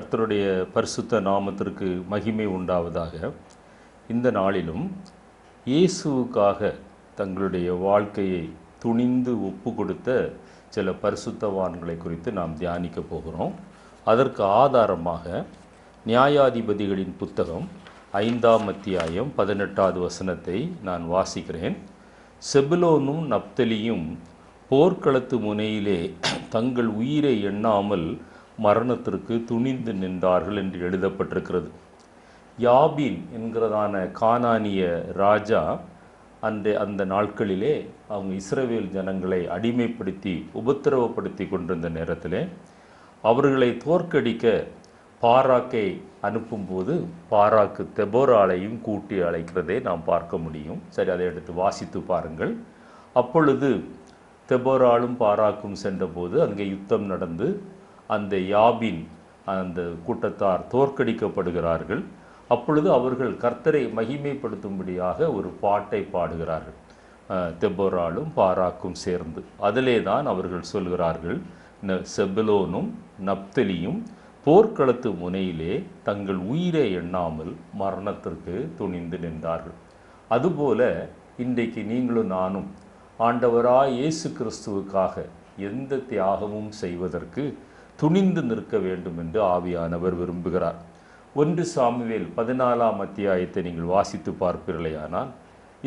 கர்த்தருடைய பரிசுத்த நாமத்திற்கு மகிமை உண்டாவதாக. இந்த நாளிலும் இயேசுவுக்காக தங்களுடைய வாழ்க்கையை துணிந்து ஒப்பு கொடுத்த சில பரிசுத்தவான்களை குறித்து நாம் தியானிக்க போகிறோம். அதற்கு ஆதாரமாக நியாயாதிபதிகளின் புத்தகம் 5ஆம் அத்தியாயம் 18வது வசனத்தை நான் வாசிக்கிறேன். செபுலோனும் நப்தலியும் போர்க்களத்து முனையிலே தங்கள் உயிரை எண்ணாமல் மரணத்திற்கு துணிந்து நின்றார்கள் என்று எழுதப்பட்டிருக்கிறது. யாபீன் என்கிறதான கானானிய ராஜா அந்த நாட்களிலே அவங்க இஸ்ரவேல் ஜனங்களை அடிமைப்படுத்தி உபத்திரவப்படுத்தி கொண்டிருந்த நேரத்தில் அவர்களை தோற்கடிக்க பாராக்கை அனுப்பும்போது பாராக்கு தெபோராளையும் கூட்டி அழைக்கிறதை நாம் பார்க்க முடியும். சரி, அதை எடுத்து வாசித்து பாருங்கள். அப்பொழுது தெபோராலும் பாராக்கும் சென்றபோது அங்கே யுத்தம் நடந்து அந்த யாபின் அந்த கூட்டத்தார் தோற்கடிக்கப்படுகிறார்கள். அப்பொழுது அவர்கள் கர்த்தரை மகிமைப்படுத்தும்படியாக ஒரு பாட்டை பாடுகிறார்கள், தெபோராலும் பாராக்கும் சேர்ந்து. அதிலே தான் அவர்கள் சொல்கிறார்கள், செபுலோனும் நப்தலியும் போர்க்களத்து முனையிலே தங்கள் உயிரை எண்ணாமல் மரணத்திற்கு துணிந்து நின்றார்கள். அதுபோல இன்றைக்கு நீங்களும் நானும் ஆண்டவராய் இயேசு கிறிஸ்துவுக்காக எந்த தியாகமும் செய்வதற்கு துணிந்து நிற்க வேண்டும் என்று ஆவியானவர் விரும்புகிறார். 1 சாமுவேல் 14ஆம் அத்தியாயத்தை நீங்கள் வாசித்து பார்ப்பீர்களேயானால்,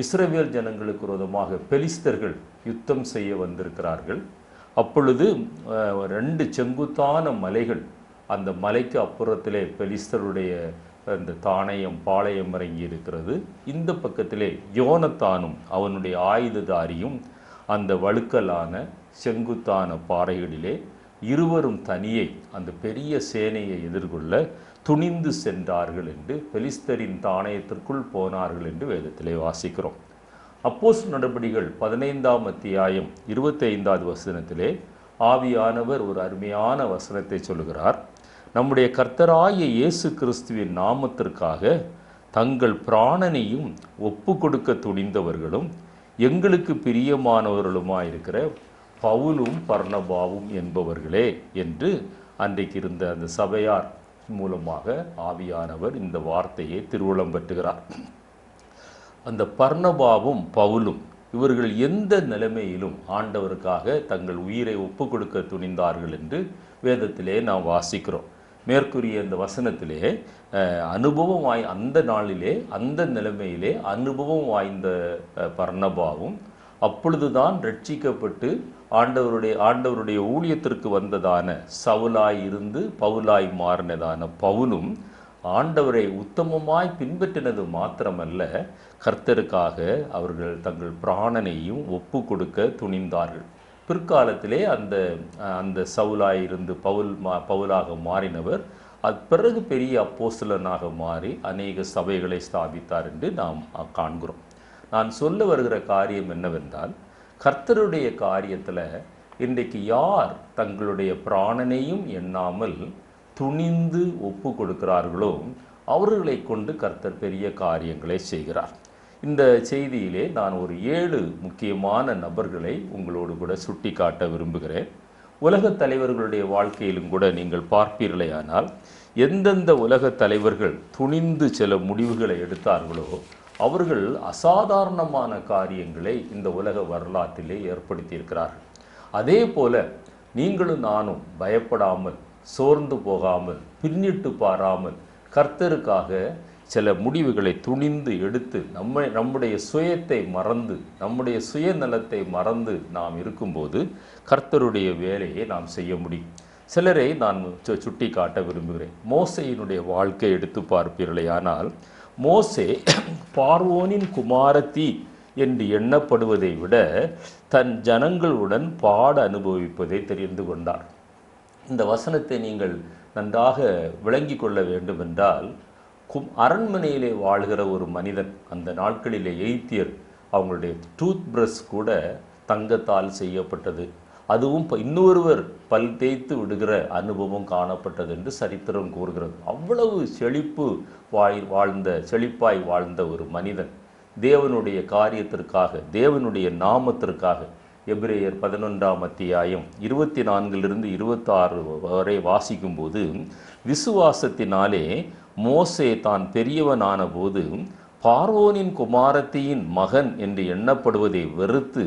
இஸ்ரவேல் ஜனங்களுக்கு விரோதமாக பெலிஸ்தர்கள் யுத்தம் செய்ய வந்திருக்கிறார்கள். அப்பொழுது 2 செங்குத்தான மலைகள், அந்த மலைக்கு அப்புறத்திலே பெலிஸ்தருடைய அந்த பாளையம் இறங்கி இருக்கிறது. இந்த பக்கத்திலே யோனத்தானும் அவனுடைய ஆயுததாரியும் அந்த வழுக்கலான செங்குத்தான பாறைகளிலே இருவரும் தனியே அந்த பெரிய சேனையை எதிர்கொள்ள துணிந்து சென்றார்கள் என்று, பெலிஸ்தரின் தானயத்திற்குள் போனார்கள் என்று வேதத்திலே வாசிக்கிறோம். அப்போஸ்தலர் நடபடிகள் 15ஆம் அத்தியாயம் 25வது வசனத்திலே ஆவியானவர் ஒரு அருமையான வசனத்தை சொல்கிறார். நம்முடைய கர்த்தராகிய இயேசு கிறிஸ்துவின் நாமத்திற்காக தங்கள் பிராணனையும் ஒப்பு கொடுக்க துணிந்தவர்களும் எங்களுக்கு பிரியமானவர்களுமாயிருக்கிற பவுலும் பர்னபாவும் என்பவர்களே என்று அன்றைக்கு இருந்த அந்த சபையார் மூலமாக ஆவியானவர் இந்த வார்த்தையை திருவுளம் பெற்றுகிறார். அந்த பர்னபாவும் பவுலும் இவர்கள் எந்த நிலைமையிலும் ஆண்டவருக்காக தங்கள் உயிரை ஒப்பு கொடுக்க துணிந்தார்கள் என்று வேதத்திலே நாம் வாசிக்கிறோம். மேற்கூறிய இந்த வசனத்திலே அனுபவம் அந்த நாளிலே அந்த நிலைமையிலே அனுபவம் வாய்ந்த பர்னபாவும், அப்பொழுதுதான் ரட்சிக்கப்பட்டு ஆண்டவருடைய ஊழியத்திற்கு வந்ததான சவுலாய் இருந்து பவுலாய் மாறினதான பவுலும் ஆண்டவரை உத்தமமாய் பின்பற்றினது மாத்திரமல்ல, கர்த்தருக்காக அவர்கள் தங்கள் பிராணனையும் ஒப்பு கொடுக்க துணிந்தார்கள். பிற்காலத்திலே அந்த சவுலாய் இருந்து பவுலாக மாறினவர் பிறகு பெரிய அப்போஸ்தலனாக மாறி அநேக சபைகளை ஸ்தாபித்தார் என்று நாம் காண்கிறோம். நான் சொல்ல வருகிற காரியம் என்னவென்றால், கர்த்தருடைய காரியத்தில் இன்றைக்கு யார் தங்களுடைய பிராணனையும் எண்ணாமல் துணிந்து ஒப்பு கொடுக்கிறார்களோ அவர்களை கொண்டு கர்த்தர் பெரிய காரியங்களை செய்கிறார். இந்த செய்தியிலே நான் ஒரு 7 முக்கியமான நபர்களை உங்களோடு கூட சுட்டி காட்ட விரும்புகிறேன். உலகத் தலைவர்களுடைய வாழ்க்கையிலும் கூட நீங்கள் பார்ப்பீர்களேயானால், எந்தெந்த உலகத் தலைவர்கள் துணிந்து சில முடிவுகளை எடுத்தார்களோ அவர்கள் அசாதாரணமான காரியங்களை இந்த உலக வரலாற்றிலே ஏற்படுத்தியிருக்கிறார்கள். அதே போல நீங்களும் நானும் பயப்படாமல், சோர்ந்து போகாமல், பின்னிட்டு பாராமல் கர்த்தருக்காக சில முடிவுகளை துணிந்து எடுத்து நம்முடைய சுயத்தை மறந்து, நம்முடைய சுயநலத்தை மறந்து நாம் இருக்கும்போது கர்த்தருடைய வேலையை நாம் செய்ய முடியும். சிலரை நான் சுட்டி காட்ட விரும்புகிறேன். மோசேயினுடைய வாழ்க்கை எடுத்து பார்ப்பீர்களேயானால், மோசே பார்வோனின் குமாரத்தி என்று எண்ணப்படுவதை விட தன் ஜனங்களுடன் பாட அனுபவிப்பதை தெரிந்து கொண்டார். இந்த வசனத்தை நீங்கள் நன்றாக விளங்கி கொள்ள வேண்டுமென்றால், அரண்மனையிலே வாழ்கிற ஒரு மனிதன், அந்த நாட்களிலே எய்த்தியர் அவங்களுடைய டூத் பிரஷ் கூட தங்கத்தால் செய்யப்பட்டது, அதுவும் இன்னொருவர் பல் தேய்த்து விடுகிற அனுபவம் காணப்பட்டது என்று சரித்திரம் கூறுகிறது. அவ்வளவு செழிப்பாய் வாழ்ந்த ஒரு மனிதன் தேவனுடைய காரியத்திற்காக, தேவனுடைய நாமத்திற்காக எபிரேயர் 11ஆம் அத்தியாயம் 24லிருந்து 26 வரை வாசிக்கும்போது, விசுவாசத்தினாலே மோசே தான் பெரியவனான போது பார்வோனின் குமாரத்தியின் மகன் என்று எண்ணப்படுவதை வெறுத்து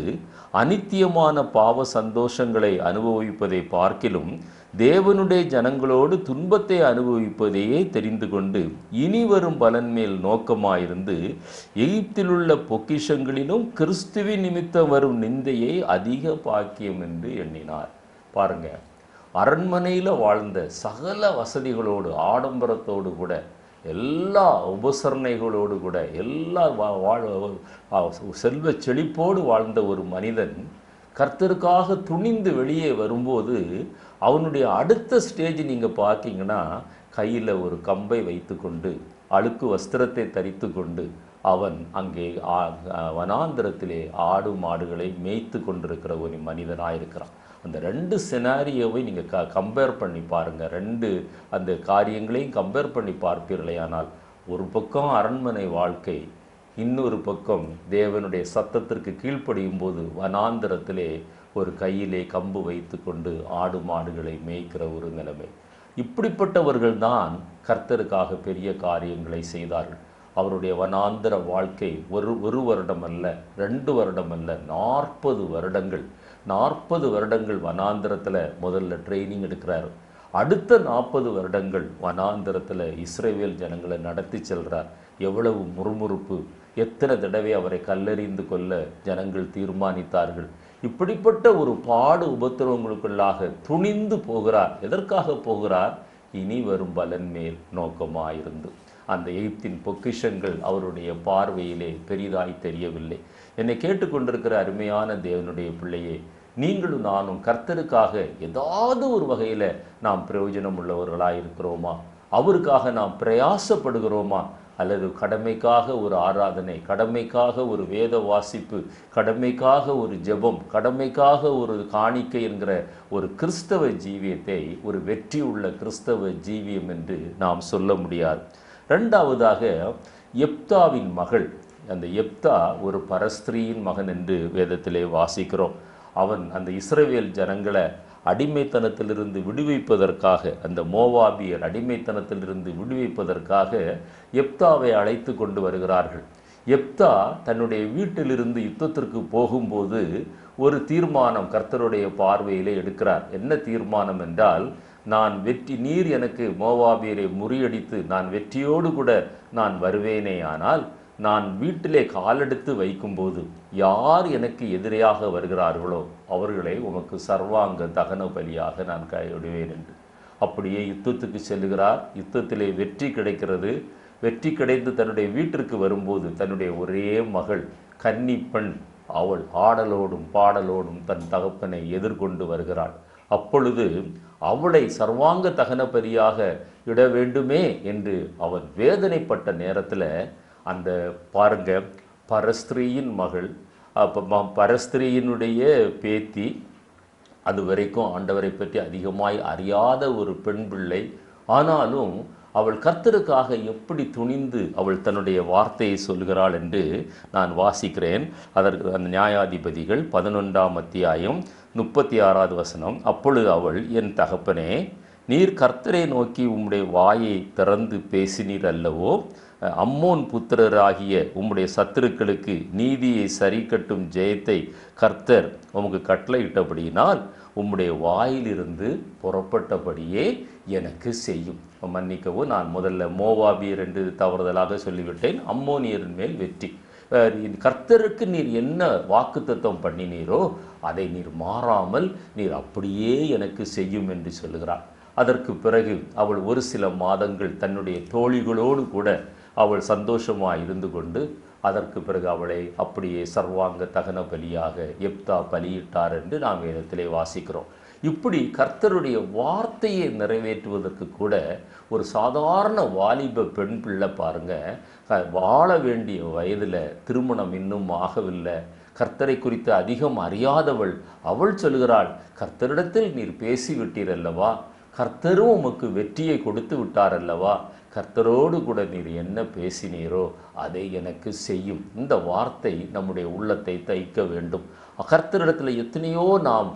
அனித்தியமான பாவ சந்தோஷங்களை அனுபவிப்பதை பார்க்கிலும் தேவனுடைய ஜனங்களோடு துன்பத்தை அனுபவிப்பதையே தெரிந்து கொண்டு இனி வரும் பலன் மேல் நோக்கமாயிருந்து எகிப்திலுள்ள பொக்கிஷங்களிலும் கிறிஸ்துவின் நிமித்தம் வரும் நிந்தையை அதிக பாக்கியம் என்று எண்ணினார். பாருங்க, அரண்மனையில் வாழ்ந்த சகல வசதிகளோடு ஆடம்பரத்தோடு கூட எல்லா உபசரணைகளோடு கூட எல்லா செல்வ செழிப்போடு வாழ்ந்த ஒரு மனிதன் கர்த்தருக்காக துணிந்து வெளியே வரும்போது அவனுடைய அடுத்த ஸ்டேஜ் நீங்கள் பார்த்தீங்கன்னா, கையில் ஒரு கம்பை வைத்து கொண்டு அழுக்கு வஸ்திரத்தை தரித்து கொண்டு அவன் அங்கே வனாந்திரத்திலே ஆடு மாடுகளை மேய்த்து கொண்டிருக்கிற ஒரு மனிதனாக இருக்கிறான். அந்த ரெண்டு சினாரியோவை நீங்கள் கம்பேர் பண்ணி பாருங்கள். ரெண்டு அந்த காரியங்களையும் கம்பேர் பண்ணி பார்ப்பீர்களே, ஆனால் ஒரு பக்கம் அரண்மனை வாழ்க்கை, இன்னொரு பக்கம் தேவனுடைய சத்தத்திற்கு கீழ்ப்படியும் போது வனாந்திரத்திலே ஒரு கையிலே கம்பு வைத்து கொண்டு ஆடு மாடுகளை மேய்க்கிற ஒரு நிலைமை. இப்படிப்பட்டவர்கள் தான் கர்த்தருக்காக பெரிய காரியங்களை செய்தார்கள். அவருடைய வனாந்திர வாழ்க்கை ஒரு வருடம் அல்ல, 2 வருடம் அல்ல, 40 வருடங்கள். 40 வருடங்கள் வனாந்திரத்தில் முதல்ல ட்ரைனிங் எடுக்கிறார். அடுத்த 40 வருடங்கள் வனாந்திரத்தில் இஸ்ரவேல் ஜனங்களை நடத்தி செல்கிறார். எவ்வளவு முறுமுறுப்பு, எத்தனை தடவை அவரை கல்லெறிந்து கொள்ள ஜனங்கள் தீர்மானித்தார்கள். இப்படிப்பட்ட ஒரு பாடு உபத்திரவங்களுக்குள்ளாக துணிந்து போகிறார். எதற்காக போகிறார்? இனி வரும் பலன் மேல் நோக்கமாயிருந்து. அந்த எகிப்தின் பொக்கிஷங்கள் அவருடைய பார்வையிலே பெரிதாய் தெரியவில்லை. என்னை கேட்டுக்கொண்டிருக்கிற அருமையான தேவனுடைய பிள்ளையே, நீங்களும் நானும் கர்த்தருக்காக ஏதாவது ஒரு வகையில் நாம் பிரயோஜனம் உள்ளவர்களாக இருக்கிறோமா? அவருக்காக நாம் பிரயாசப்படுகிறோமா? அல்லது கடமைக்காக ஒரு ஆராதனை, கடமைக்காக ஒரு வேத வாசிப்பு, கடமைக்காக ஒரு ஜெபம், கடமைக்காக ஒரு காணிக்கை என்கிற ஒரு கிறிஸ்தவ ஜீவியத்தை ஒரு வெற்றி உள்ள கிறிஸ்தவ ஜீவியம் என்று நாம் சொல்ல முடியாது. ரெண்டாவதாக, எப்தாவின் மகள். அந்த எப்தா ஒரு பரஸ்திரியின் மகன் என்று வேதத்திலே வாசிக்கிறோம். அவன் அந்த இஸ்ரவேல் ஜனங்களை அடிமைத்தனத்திலிருந்து விடுவிப்பதற்காக, அந்த மோவாபியர் அடிமைத்தனத்திலிருந்து விடுவிப்பதற்காக எப்தாவை அழைத்து கொண்டு வருகிறார்கள். எப்தா தன்னுடைய வீட்டிலிருந்து யுத்தத்திற்கு போகும்போது ஒரு தீர்மானம் கர்த்தருடைய பார்வையிலே எடுக்கிறார். என்ன தீர்மானம் என்றால், நான் நீர் எனக்கு மோவாபியரை முறியடித்து நான் வெற்றியோடு கூட நான் வருவேனே, ஆனால் நான் வீட்டிலே காலெடுத்து வைக்கும்போது யார் எனக்கு எதிரையாக வருகிறார்களோ அவர்களை உமக்கு சர்வாங்க தகன பலியாக நான் கைவிடுவேன் என்று. அப்படியே யுத்தத்துக்கு செல்லுகிறார். யுத்தத்திலே வெற்றி கிடைக்கிறது. வெற்றி கிடைத்து தன்னுடைய வீட்டிற்கு வரும்போது தன்னுடைய ஒரே மகள் கன்னி பெண், அவள் ஆடலோடும் பாடலோடும் தன் தகப்பனை எதிர்கொண்டு வருகிறாள். அப்பொழுது அவளை சர்வாங்க தகன பலியாக இட வேண்டுமே என்று அவன் வேதனைப்பட்ட நேரத்தில் அந்த பாருங்க, பரஸ்திரியின் மகள், பரஸ்திரியினுடைய பேத்தி, அது வரைக்கும் ஆண்டவரை பற்றி அதிகமாய் அறியாத ஒரு பெண் பிள்ளை. ஆனாலும் அவள் கர்த்தருக்காக எப்படி துணிந்து அவள் தன்னுடைய வார்த்தையை சொல்கிறாள் என்று நான் வாசிக்கிறேன். அதற்கு அந்த நியாயாதிபதிகள் 11ஆம் அத்தியாயம் 36வது வசனம். அப்பொழுது அவள், என் தகப்பனே, நீர் கர்த்தரை நோக்கி உம்முடைய வாயை திறந்து பேசினீர் அல்லவோ? அம்மோன் புத்திரராகிய உம்முடைய சத்துருக்களுக்கு நீதியை சரி கட்டும் ஜெயத்தை கர்த்தர் உமக்கு கட்டளையிட்டபடியினால் உம்முடைய வாயிலிருந்து புறப்பட்டபடியே எனக்கு செய்யும். மன்னிக்கவும், நான் முதல்ல மோவாபியர் என்று தவறுதலாக சொல்லிவிட்டேன். அம்மோனியரின் மேல் வெற்றி. கர்த்தருக்கு நீர் என்ன வாக்குத்தத்தம் பண்ணினீரோ அதை நீர் மாறாமல் நீர் அப்படியே எனக்கு செய்யும் என்று சொல்லுகிறார். அதற்கு பிறகு அவள் ஒரு சில மாதங்கள் தன்னுடைய தோழிகளோடு கூட அவள் சந்தோஷமாக இருந்து கொண்டு அதற்கு பிறகு அவளை அப்படியே சர்வாங்க தகன பலியாக எப்தா பலியிட்டார் என்று நாம் வேதத்திலே வாசிக்கிறோம். இப்படி கர்த்தருடைய வார்த்தையை நிறைவேற்றுவதற்கு கூட ஒரு சாதாரண வாலிப பெண் பிள்ளை பாருங்க, வாழ வேண்டிய வயதில் திருமணம் இன்னும் ஆகவில்லை, கர்த்தரை குறித்து அதிகம் அறியாதவள், அவள் சொல்கிறாள், கர்த்தரிடத்தில் நீர் பேசிவிட்டீர் அல்லவா, கர்த்தரும் உமக்கு வெற்றியை கொடுத்து விட்டார் அல்லவா, கர்த்தரோடு கூட நீர் என்ன பேசினீரோ அதை எனக்கு செய்யும். இந்த வார்த்தை நம்முடைய உள்ளத்தை தைக்க வேண்டும். கர்த்தரிடத்தில் எத்தனையோ நாம்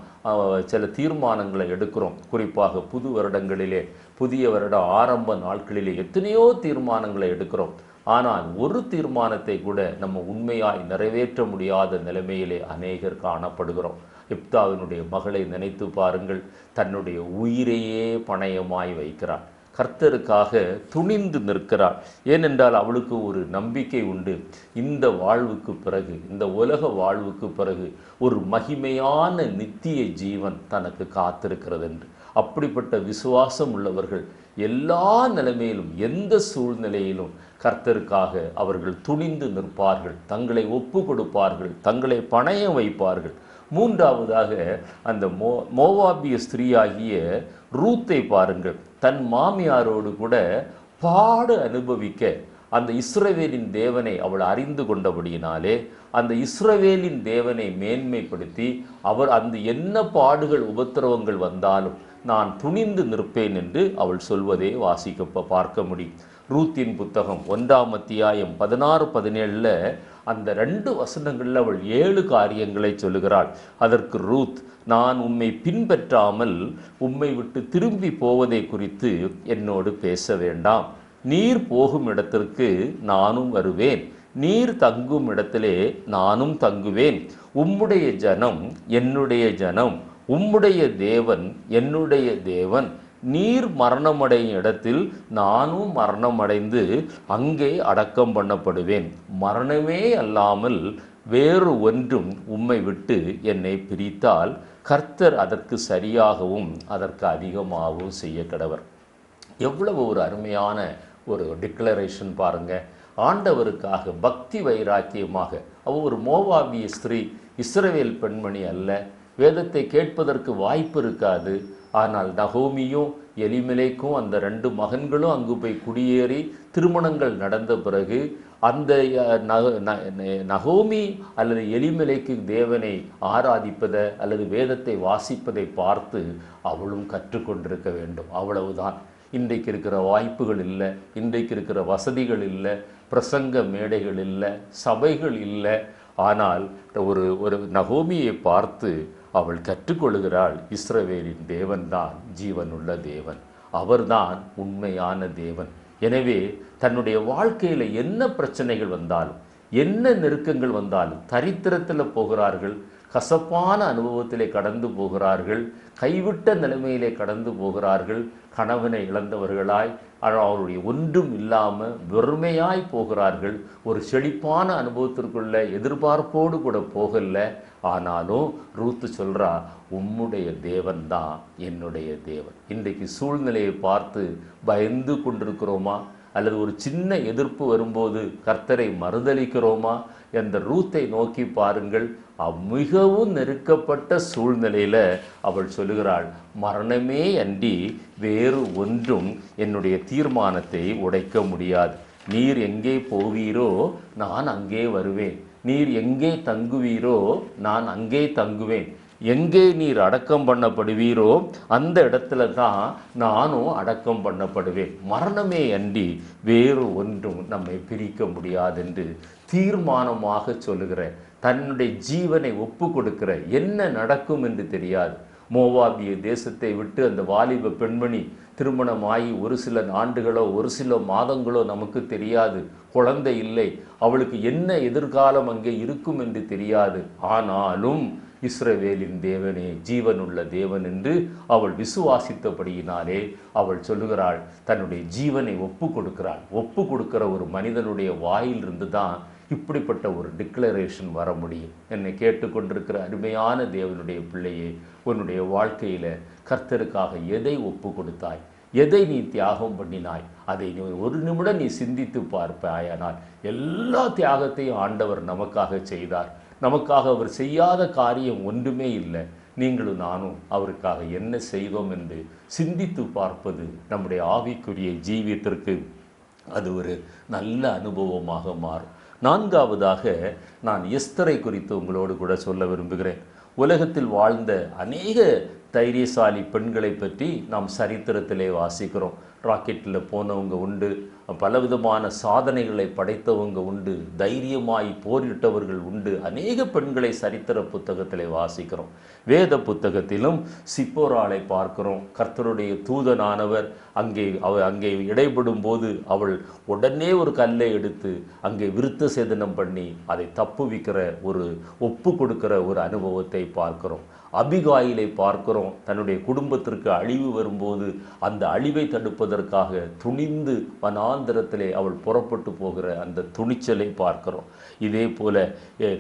சில தீர்மானங்களை எடுக்கிறோம். குறிப்பாக புது வருடங்களிலே, புதிய வருட ஆரம்ப நாட்களிலே எத்தனையோ தீர்மானங்களை எடுக்கிறோம். ஆனால் ஒரு தீர்மானத்தை கூட நம்ம உண்மையாய் நிறைவேற்ற முடியாத நிலைமையிலே அநேகர் காணப்படுகிறோம். எப்தாவினுடைய மகளை நினைத்து பாருங்கள். தன்னுடைய உயிரையே பணயமாய் வைக்கிறார். கர்த்தருக்காக துணிந்து நிற்கிறாள். ஏனென்றால் அவளுக்கு ஒரு நம்பிக்கை உண்டு. இந்த வாழ்வுக்கு பிறகு, இந்த உலக வாழ்வுக்கு பிறகு ஒரு மகிமையான நித்திய ஜீவன் தனக்கு காத்திருக்கிறது என்று. அப்படிப்பட்ட விசுவாசம் உள்ளவர்கள் எல்லா நிலைமையிலும், எந்த சூழ்நிலையிலும் கர்த்தருக்காக அவர்கள் துணிந்து நிற்பார்கள், தங்களை ஒப்பு கொடுப்பார்கள், தங்களை பணயம் வைப்பார்கள். மூன்றாவதாக அந்த மோவாபிய ஸ்திரீயாகிய ரூத்தை பாருங்கள். தன் மாமியாரோடு கூட பாடு அனுபவிக்க அந்த இஸ்ரவேலின் தேவனை அவள் அறிந்து கொண்டபடியினாலே அந்த இஸ்ரவேலின் தேவனை மேன்மைப்படுத்தி அவர் அந்த என்ன பாடுகள் உபத்திரவங்கள் வந்தாலும் நான் துணிந்து நிற்பேன் என்று அவள் சொல்வதே வாசிக்க பார்க்க முடியும். ரூத்தின் புத்தகம் 1ஆம் அத்தியாயம் 16-17 அந்த 2 வசனங்களில் அவள் 7 காரியங்களை சொல்லுகிறாள். அதற்கு ரூத், நான் உம்மை பின்பற்றாமல் உம்மை விட்டு திரும்பி போவதை குறித்து என்னோடு பேச வேண்டாம். நீர் போகும் இடத்திற்கு நானும் வருவேன், நீர் தங்கும் இடத்திலே நானும் தங்குவேன். உம்முடைய ஜனம் என்னுடைய ஜனம், உம்முடைய தேவன் என்னுடைய தேவன். நீர் மரணமடையும் இடத்தில் நானும் மரணமடைந்து அங்கே அடக்கம் பண்ணப்படுவேன். மரணமே அல்லாமல் வேறு ஒன்றும் உம்மை விட்டு என்னை பிரித்தால் கர்த்தர் அதற்கு சரியாகவும் அதற்கு அதிகமாகவும் செய்ய கடவர். எவ்வளவு ஒரு அருமையான ஒரு டிக்ளரேஷன் பாருங்க. ஆண்டவருக்காக பக்தி வைராக்கியமாக அவள் ஒரு மோவாபிய ஸ்திரீ, இஸ்ரவேல் பெண்மணி அல்ல. வேதத்தை கேட்பதற்கு வாய்ப்பு இருக்காது. ஆனால் நகோமியும் எலிமெலேக்கும் அந்த 2 மகன்களும் அங்கு போய் குடியேறி திருமணங்கள் நடந்த பிறகு அந்த நகோமி அல்லது எலிமெலேக்கு தேவனை ஆராதிப்பதை அல்லது வேதத்தை வாசிப்பதை பார்த்து அவளும் கற்றுக்கொண்டிருக்க வேண்டும். அவ்வளவுதான். இன்றைக்கு இருக்கிற வாய்ப்புகள் இல்லை, இன்றைக்கு இருக்கிற வசதிகள் இல்லை, பிரசங்க மேடைகள் இல்லை, சபைகள் இல்லை. ஆனால் ஒரு நகோமியை பார்த்து அவள் கற்றுக்கொள்கிறாள், இஸ்ரவேலின் தேவன்தான் ஜீவனுள்ள தேவன், அவர்தான் உண்மையான தேவன். எனவே தன்னுடைய வாழ்க்கையில் என்ன பிரச்சனைகள் வந்தாலும், என்ன நெருக்கங்கள் வந்தாலும், தரித்திரத்தில் போகிறார்கள், கசப்பான அனுபவத்திலே கடந்து போகிறார்கள், கைவிட்ட நிலைமையிலே கடந்து போகிறார்கள், கணவனை இழந்தவர்களாய் அவருடைய ஒன்றும் இல்லாமல் வெறுமையாய் போகிறார்கள். ஒரு செழிப்பான அனுபவத்திற்குள்ள எதிர்பார்ப்போடு கூட போகல. ஆனாலும் ரூத்து சொல்கிறா, உம்முடைய தேவன் தான் என்னுடைய தேவன். இன்றைக்கு சூழ்நிலையை பார்த்து பயந்து கொண்டிருக்கிறோமா? அல்லது ஒரு சின்ன எதிர்ப்பு வரும்போது கர்த்தரை மறுதலிக்கிறோமா? என்ற ரூத்தை நோக்கி பாருங்கள். மிகவும் நெருக்கப்பட்ட சூழ்நிலையில் அவள் சொல்லுகிறாள், மரணமே அன்றி வேறு ஒன்றும் என்னுடைய தீர்மானத்தை உடைக்க முடியாது. நீர் எங்கே போவீரோ நான் அங்கே வருவேன், நீர் எங்கே தங்குவீரோ நான் அங்கே தங்குவேன், எங்கே நீர் அடக்கம் பண்ணப்படுவீரோ அந்த இடத்துல தான் நானும் அடக்கம் பண்ணப்படுவேன். மரணமே அன்றி வேறு ஒன்றும் நம்மை பிரிக்க முடியாது என்று தீர்மானமாக சொல்லுகிற, தன்னுடைய ஜீவனை ஒப்பு கொடுக்கிற, என்ன நடக்கும் என்று தெரியாது. மோவாபிய தேசத்தை விட்டு அந்த வாலிப பெண்மணி திருமணமாகி ஒரு சில ஆண்டுகளோ ஒரு சில மாதங்களோ நமக்கு தெரியாது, குழந்தை இல்லை, அவளுக்கு என்ன எதிர்காலம் அங்கே இருக்கும் என்று தெரியாது. ஆனாலும் இஸ்ரவேலின் தேவனே ஜீவனுள்ள தேவன் என்று அவள் விசுவாசித்தபடியினாலே அவள் சொல்லுகிறாள், தன்னுடைய ஜீவனை ஒப்பு கொடுக்கிறாள். ஒப்பு கொடுக்கிற ஒரு மனிதனுடைய வாயிலிருந்து தான் இப்படிப்பட்ட ஒரு டிக்ளரேஷன் வர முடியும். என்னை கேட்டுக்கொண்டிருக்கிற அருமையான தேவனுடைய பிள்ளையே, உன்னுடைய வாழ்க்கையில் கர்த்தருக்காக எதை ஒப்பு கொடுத்தாய், எதை நீ தியாகம் பண்ணினாய், அதை நீ ஒரு நிமிடம் நீ சிந்தித்து பார்ப்பாயானால் எல்லா தியாகத்தையும் ஆண்டவர் நமக்காக செய்தார். நமக்காக அவர் செய்யாத காரியம் ஒன்றுமே இல்லை. நீங்களும் நானும் அவருக்காக என்ன செய்தோம் என்று சிந்தித்து பார்ப்பது நம்முடைய ஆவிக்குரிய ஜீவியத்திற்கு அது ஒரு நல்ல அனுபவமாக மாறும். நான்காவதாக நான் எஸ்தரை குறித்து உங்களோடு கூட சொல்ல விரும்புகிறேன். உலகத்தில் வாழ்ந்த அநேக தைரியசாலி பெண்களை பற்றி நாம் சரித்திரத்திலே வாசிக்கிறோம். ராக்கெட்டில் போனவங்க உண்டு, பலவிதமான சாதனைகளை படைத்தவங்க உண்டு, தைரியமாய் போரிட்டவர்கள் உண்டு. அநேக பெண்களை சரித்திர புத்தகத்தில் வாசிக்கிறோம். வேத புத்தகத்திலும் சிப்போராளை பார்க்கிறோம். கர்த்தருடைய தூதனானவர் அங்கே இடைப்படும் போது அவள் உடனே ஒரு கல்லை எடுத்து அங்கே விருத்த சேதனம் பண்ணி அதை தப்புவிக்கிற ஒப்பு கொடுக்கிற ஒரு அனுபவத்தை பார்க்கிறோம். அபிகாயிலை பார்க்கிறோம். தன்னுடைய குடும்பத்திற்கு அழிவு வரும்போது அந்த அழிவை தடுப்பதற்காக துணிந்து வனாந்திரத்திலே அவள் புறப்பட்டு போகிற அந்த துணிச்சலை பார்க்கிறோம். இதே போல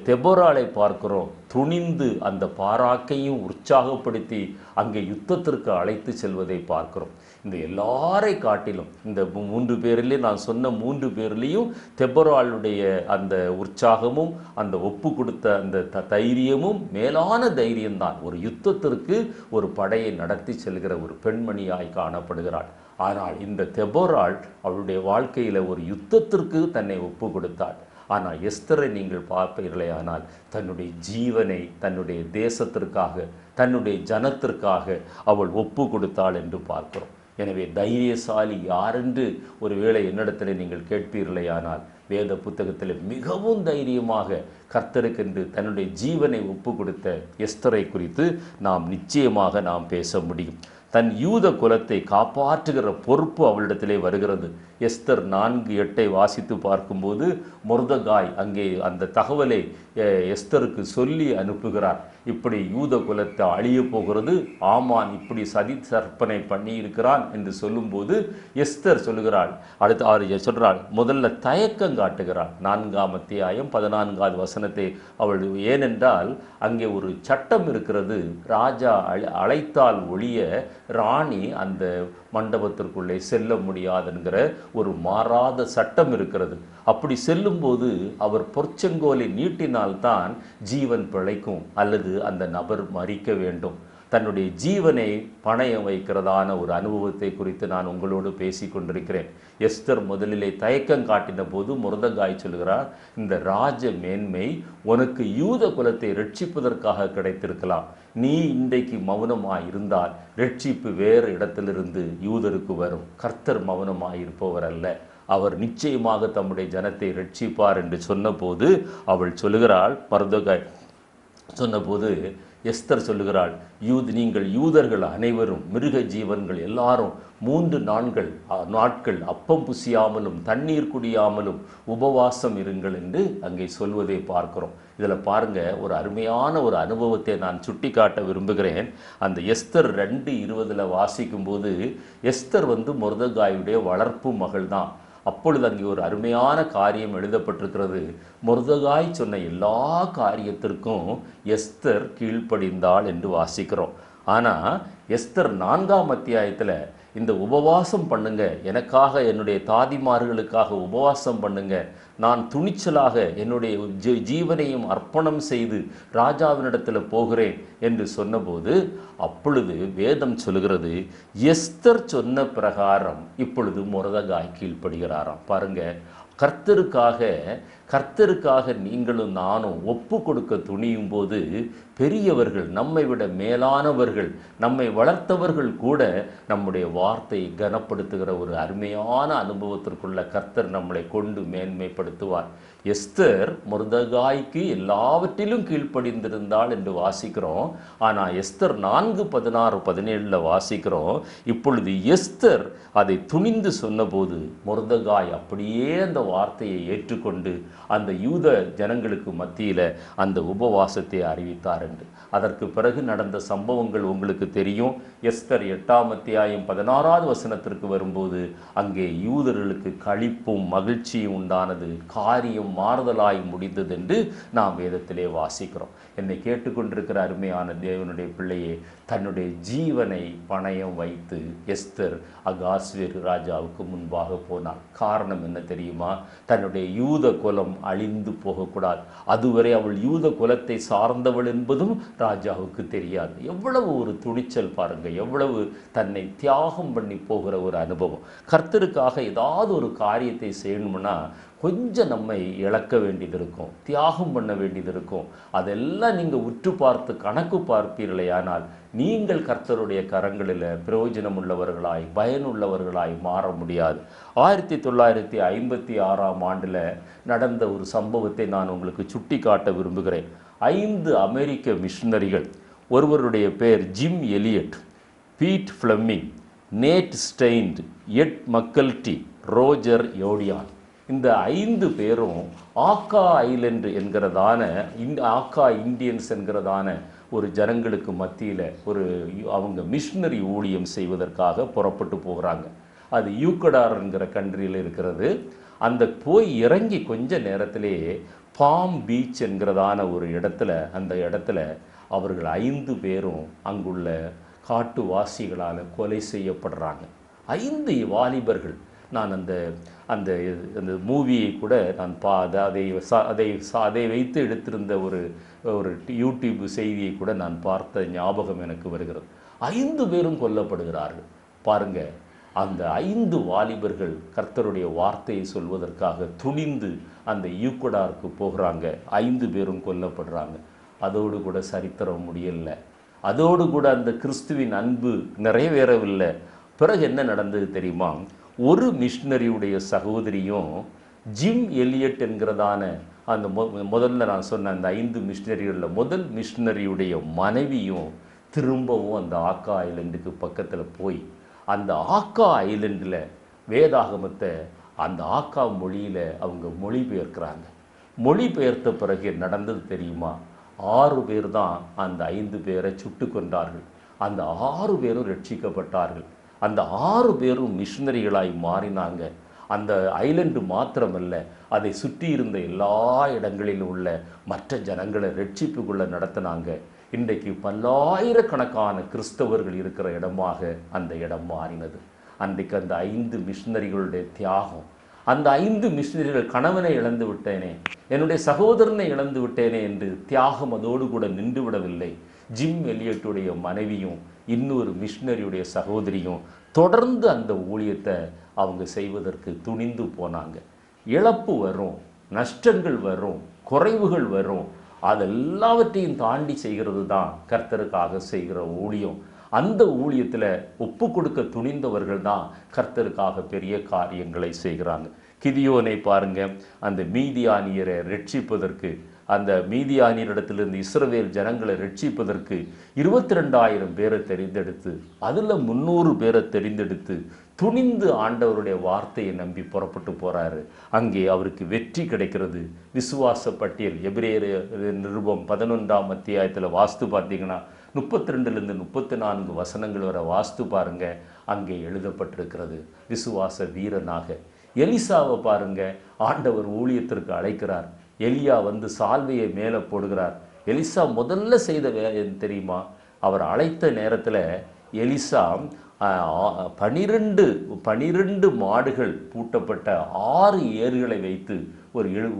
தெபோராளை பார்க்கிறோம். துணிந்து அந்த பாராக்கையும் உற்சாகப்படுத்தி அங்கே யுத்தத்திற்கு அழைத்து செல்வதை பார்க்கிறோம். இந்த எல்லாரை காட்டிலும் இந்த 3 பேரிலே நான் சொன்ன 3 பேர்லேயும் தெபோராளுடைய அந்த உற்சாகமும் அந்த ஒப்பு கொடுத்த அந்த தைரியமும் மேலான தைரியம்தான். ஒரு யுத்தத்திற்கு ஒரு படையை நடத்தி செல்கிற ஒரு பெண்மணியாய் காணப்படுகிறாள். ஆனால் இந்த தெபோராள் அவளுடைய வாழ்க்கையில் ஒரு யுத்தத்திற்கு தன்னை ஒப்பு கொடுத்தாள். ஆனால் எஸ்தரை நீங்கள் பார்ப்பீர்களே, ஆனால் தன்னுடைய ஜீவனை தன்னுடைய தேசத்திற்காக தன்னுடைய ஜனத்திற்காக அவள் ஒப்பு கொடுத்தாள் என்று பார்க்கிறோம். எனவே தைரியசாலி யாரென்று ஒருவேளை என்னிடத்தில் நீங்கள் கேட்பீர்களே, ஆனால் வேத புத்தகத்தில் மிகவும் தைரியமாக கர்த்தருக்கென்று தன்னுடைய ஜீவனை ஒப்பு கொடுத்த எஸ்தரை குறித்து நிச்சயமாக நாம் பேச முடியும். தன் யூத குலத்தை காப்பாற்றுகிற பொறுப்பு அவளிடத்திலே வருகிறது. எஸ்தர் 4:8 வாசித்து பார்க்கும்போது மொர்தெகாய் அங்கே அந்த தகவலை எஸ்தருக்கு சொல்லி அனுப்புகிறார். இப்படி யூத குலத்தை அழிய போகிறது, ஆமான் இப்படி சதி சற்பனை பண்ணி இருக்கிறான் என்று சொல்லும்போது எஸ்தர் சொல்லுகிறாள். அடுத்து சொல்கிறாள், முதல்ல தயக்கம் காட்டுகிறாள். 4ஆம் அத்தியாயம் 14வது வசனத்தை அவள், ஏனென்றால் அங்கே ஒரு சட்டம் இருக்கிறது, ராஜா அழைத்தால் ஒழிய ராணி அந்த மண்டபத்திற்குள்ளே செல்ல முடியாதுங்கிற ஒரு மாறாத சட்டம் இருக்கிறது. அப்படி செல்லும்போது அவர் பொற்செங்கோலை நீட்டினால்தான் ஜீவன் பிழைக்கும், அல்லது அந்த நபர் மரிக்க வேண்டும். தன்னுடைய ஜீவனை பணயம் வைக்கிறதான ஒரு அனுபவத்தை குறித்து நான் உங்களோடு பேசி கொண்டிருக்கிறேன். எஸ்தர் முதலிலே தயக்கம் காட்டின போது மொர்தெகாய் சொல்கிறார், இந்த ராஜ மேன்மை உனக்கு யூத குலத்தை ரட்சிப்பதற்காக கிடைத்திருக்கலாம். நீ இன்றைக்கு மௌனமாய் இருந்தால் ரட்சிப்பு வேறு இடத்திலிருந்து யூதருக்கு வரும். கர்த்தர் மௌனமாய் இருப்பவர் அல்ல, அவர் நிச்சயமாக தம்முடைய ஜனத்தை ரட்சிப்பார் என்று சொன்னபோது அவள் சொல்லுகிறாள், மொர்தெகாய் சொன்னபோது எஸ்தர் சொல்லுகிறாள், நீங்கள் யூதர்கள் அனைவரும் மிருக ஜீவன்கள் எல்லாரும் 3 நாட்கள் அப்பம் புசியாமலும் தண்ணீர் குடியாமலும் உபவாசம் இருங்கள் என்று அங்கே சொல்வதை பார்க்கிறோம். இதில் பாருங்க, ஒரு அருமையான ஒரு அனுபவத்தை நான் சுட்டி காட்ட விரும்புகிறேன். அந்த எஸ்தர் 2:20 வாசிக்கும்போது எஸ்தர் மொர்தெகாயுடைய வளர்ப்பு மகள் தான். அப்பொழுது அங்கே ஒரு அருமையான காரியம் எழுதப்பட்டிருக்கிறது. மொர்தெகாய் சொன்ன எல்லா காரியத்திற்கும் எஸ்தர் கீழ்ப்படிந்தாள் என்று வாசிக்கிறோம். ஆனால் எஸ்தர் 4ஆம் அத்தியாயத்தில் இந்த உபவாசம் பண்ணுங்க, எனக்காக என்னுடைய தாதிமார்களுக்காக உபவாசம் பண்ணுங்க, நான் துணிச்சலாக என்னுடைய ஜீவனையும் அர்ப்பணம் செய்து ராஜாவினிடத்தில் போகிறேன் என்று சொன்னபோது, அப்பொழுது வேதம் சொல்லுகிறது, எஸ்தர் சொன்ன பிரகாரம் இப்பொழுது மொர்தெகாய் கீழ்ப்படுகிறாராம். பாருங்க, கர்த்தருக்காக நீங்களும் நானும் ஒப்பு கொடுக்க துணியும் போது பெரியவர்கள், நம்மை விட மேலானவர்கள், நம்மை வளர்த்தவர்கள் கூட நம்முடைய வார்த்தையை கனப்படுத்துகிற ஒரு அருமையான அனுபவத்திற்குள்ள கர்த்தர் நம்மளை கொண்டு மேன்மைப்படுத்துவார். எஸ்தர் மொர்தெகாய்க்கு எல்லாவற்றிலும் கீழ்ப்படிந்திருந்தாள் என்று வாசிக்கிறோம். ஆனால் எஸ்தர் 4:16-17 வாசிக்கிறோம், இப்பொழுது எஸ்தர் அதை துணிந்து சொன்னபோது மொர்தெகாய் அப்படியே அந்த வார்த்தையை ஏற்றுக்கொண்டு அந்த யூத ஜனங்களுக்கு மத்தியில் அந்த உபவாசத்தை அறிவித்தார் என்று. அதற்கு பிறகு நடந்த சம்பவங்கள் உங்களுக்கு தெரியும். எஸ்தர் 8ஆம் அத்தியாயம் 16வது வசனத்திற்கு வரும்போது அங்கே யூதர்களுக்கு களிப்பும் மகிழ்ச்சியும் உண்டானது, காரியம் மாறுதலாய் முடிந்தது என்று நாம் வேதத்திலே வாசிக்கிறோம். என்னை கேட்டுக்கொண்டிருக்கிற அருமையான தேவனுடைய பிள்ளையே, தன்னுடைய ஜீவனை பணயம் வைத்து எஸ்தர் அகாஸ்வேரு ராஜாவுக்கு முன்பாக போனாள். காரணம் என்ன தெரியுமா? தன்னுடைய யூத குலம் அழிந்து போகக்கூடாது. அதுவரை அவள் யூத குலத்தை சார்ந்தவள் என்பதும் ராஜாவுக்கு தெரியாது. எவ்வளவு ஒரு துணிச்சல் பாருங்க, எவ்வளவு தன்னை தியாகம் பண்ணி போகிற ஒரு அனுபவம். கர்த்தருக்காக ஏதாவது ஒரு காரியத்தை செய்யணும்னா கொஞ்சம் நம்மை இழக்க வேண்டியது இருக்கும், தியாகம் பண்ண வேண்டியது இருக்கும். அதெல்லாம் நீங்கள் உற்று பார்த்து கணக்கு பார்ப்பீர்களே, ஆனால் நீங்கள் கர்த்தருடைய கரங்களில் பிரயோஜனம் உள்ளவர்களாய் பயனுள்ளவர்களாய் மாற முடியாது. 1956 நடந்த ஒரு சம்பவத்தை நான் உங்களுக்கு சுட்டி காட்ட விரும்புகிறேன். 5 அமெரிக்க மிஷனரிகள், ஒருவருடைய பெயர் Jim Elliot, Pete Fleming, Nate Saint, Ed McCully, Roger Youderian, இந்த 5 பேரும் ஆக்கா ஐலண்டு என்கிறதான ஆக்கா இந்தியன்ஸ் என்கிறதான ஒரு ஜனங்களுக்கு மத்தியில் அவங்க மிஷினரி ஊழியம் செய்வதற்காக புறப்பட்டு போகிறாங்க. அது யூக்கடார் என்கிற கண்ட்ரியில் இருக்கிறது. அந்த போய் இறங்கி கொஞ்ச நேரத்திலேயே பாம் பீச் என்கிறதான ஒரு இடத்துல, அந்த இடத்துல அவர்கள் 5 பேரும் அங்குள்ள காட்டுவாசிகளால் கொலை செய்யப்படுறாங்க. 5 வாலிபர்கள். நான் அந்த அந்த அந்த மூவியை கூட நான் அதை வைத்து எடுத்திருந்த ஒரு யூடியூப் செய்தியை கூட நான் பார்த்த ஞாபகம் எனக்கு வருகிறது. 5 பேரும் கொல்லப்படுகிறார்கள். பாருங்க, அந்த 5 வாலிபர்கள் கர்த்தருடைய வார்த்தையை சொல்வதற்காக துணிந்து அந்த யூக்கடாருக்கு போகிறாங்க. 5 பேரும் கொல்லப்படுறாங்க. அதோடு கூட சரித்திரம் முடியலை. அதோடு கூட அந்த கிறிஸ்துவின் அன்பு நிறைவேறவில்லை. பிறகு என்ன நடந்தது தெரியுமா? ஒரு மிஷினரியுடைய சகோதரியும் ஜிம் எலியட் என்கிறதான அந்த முதல்ல நான் சொன்ன அந்த 5 மிஷினரிகளில் முதல் மிஷினரியுடைய மனைவியும் திரும்பவும் அந்த ஆக்கா ஐலண்டுக்கு பக்கத்தில் போய் அந்த ஆக்கா ஐலண்டில் வேதாகமத்தை அந்த ஆக்கா மொழியில் அவங்க மொழிபெயர்க்கிறாங்க. மொழிபெயர்த்த பிறகு நடந்தது தெரியுமா? 6 பேர் தான் அந்த 5 பேரை சுட்டு கொண்டார்கள். அந்த 6 பேரும் ரட்சிக்கப்பட்டார்கள். அந்த 6 பேரும் மிஷினரிகளாய் மாறினாங்க. அந்த ஐலண்டு மாத்திரமல்ல, அதை சுற்றி இருந்த எல்லா இடங்களிலும் உள்ள மற்ற ஜனங்களை ரட்சிப்புக்குள்ளே நடத்தினாங்க. இன்றைக்கு பல்லாயிரக்கணக்கான கிறிஸ்தவர்கள் இருக்கிற இடமாக அந்த இடம் மாறினது. அன்றைக்கு அந்த 5 மிஷினரிகளுடைய தியாகம், அந்த 5 மிஷினரிகள் கணவனை இழந்து விட்டேனே, என்னுடைய சகோதரனை இழந்து விட்டேனே என்று தியாகம் அதோடு கூட நின்று விடவில்லை. ஜிம் எலியட்டுடைய மனைவியும் இன்னொரு மிஷினரியுடைய சகோதரியும் தொடர்ந்து அந்த ஊழியத்தை அவங்க செய்வதற்கு துணிந்து போனாங்க. இழப்பு வரும், நஷ்டங்கள் வரும், குறைவுகள் வரும். அதெல்லாவற்றையும் தாண்டி செய்கிறது தான் கர்த்தருக்காக செய்கிற ஊழியம். அந்த ஊழியத்தில் ஒப்பு கொடுக்க துணிந்தவர்கள் தான் கர்த்தருக்காக பெரிய காரியங்களை செய்கிறாங்க. கிதியோனை பாருங்க, அந்த மீதியானியரை ரட்சிப்பதற்கு, அந்த மீதியானியரிடத்திலிருந்து இஸ்ரவேல் ஜனங்களை ரட்சிப்பதற்கு 22,000 பேரை தெரிந்தெடுத்து அதில் 300 பேரை தெரிந்தெடுத்து துணிந்து ஆண்டவருடைய வார்த்தையை நம்பி புறப்பட்டு போகிறாரு. அங்கே அவருக்கு வெற்றி கிடைக்கிறது. விசுவாச பட்டியல் எபிரேயர் நிருபம் 11ஆம் அத்தியாயத்தில் வாஸ்து பார்த்தீங்கன்னா 32லேருந்து 34 வசனங்கள் வரை வாஸ்து பாருங்க, அங்கே எழுதப்பட்டிருக்கிறது. விசுவாச வீரனாக எலிசாவை பாருங்க, ஆண்டவர் ஊழியத்திற்கு அழைக்கிறார். எலியா வந்து சால்வையை மேலே போடுகிறார். எலிசா முதல்ல செய்த வேலை தெரியுமா? அவர் அழைத்த நேரத்தில் எலிசா 12 மாடுகள் பூட்டப்பட்ட 6 ஏர்களை வைத்து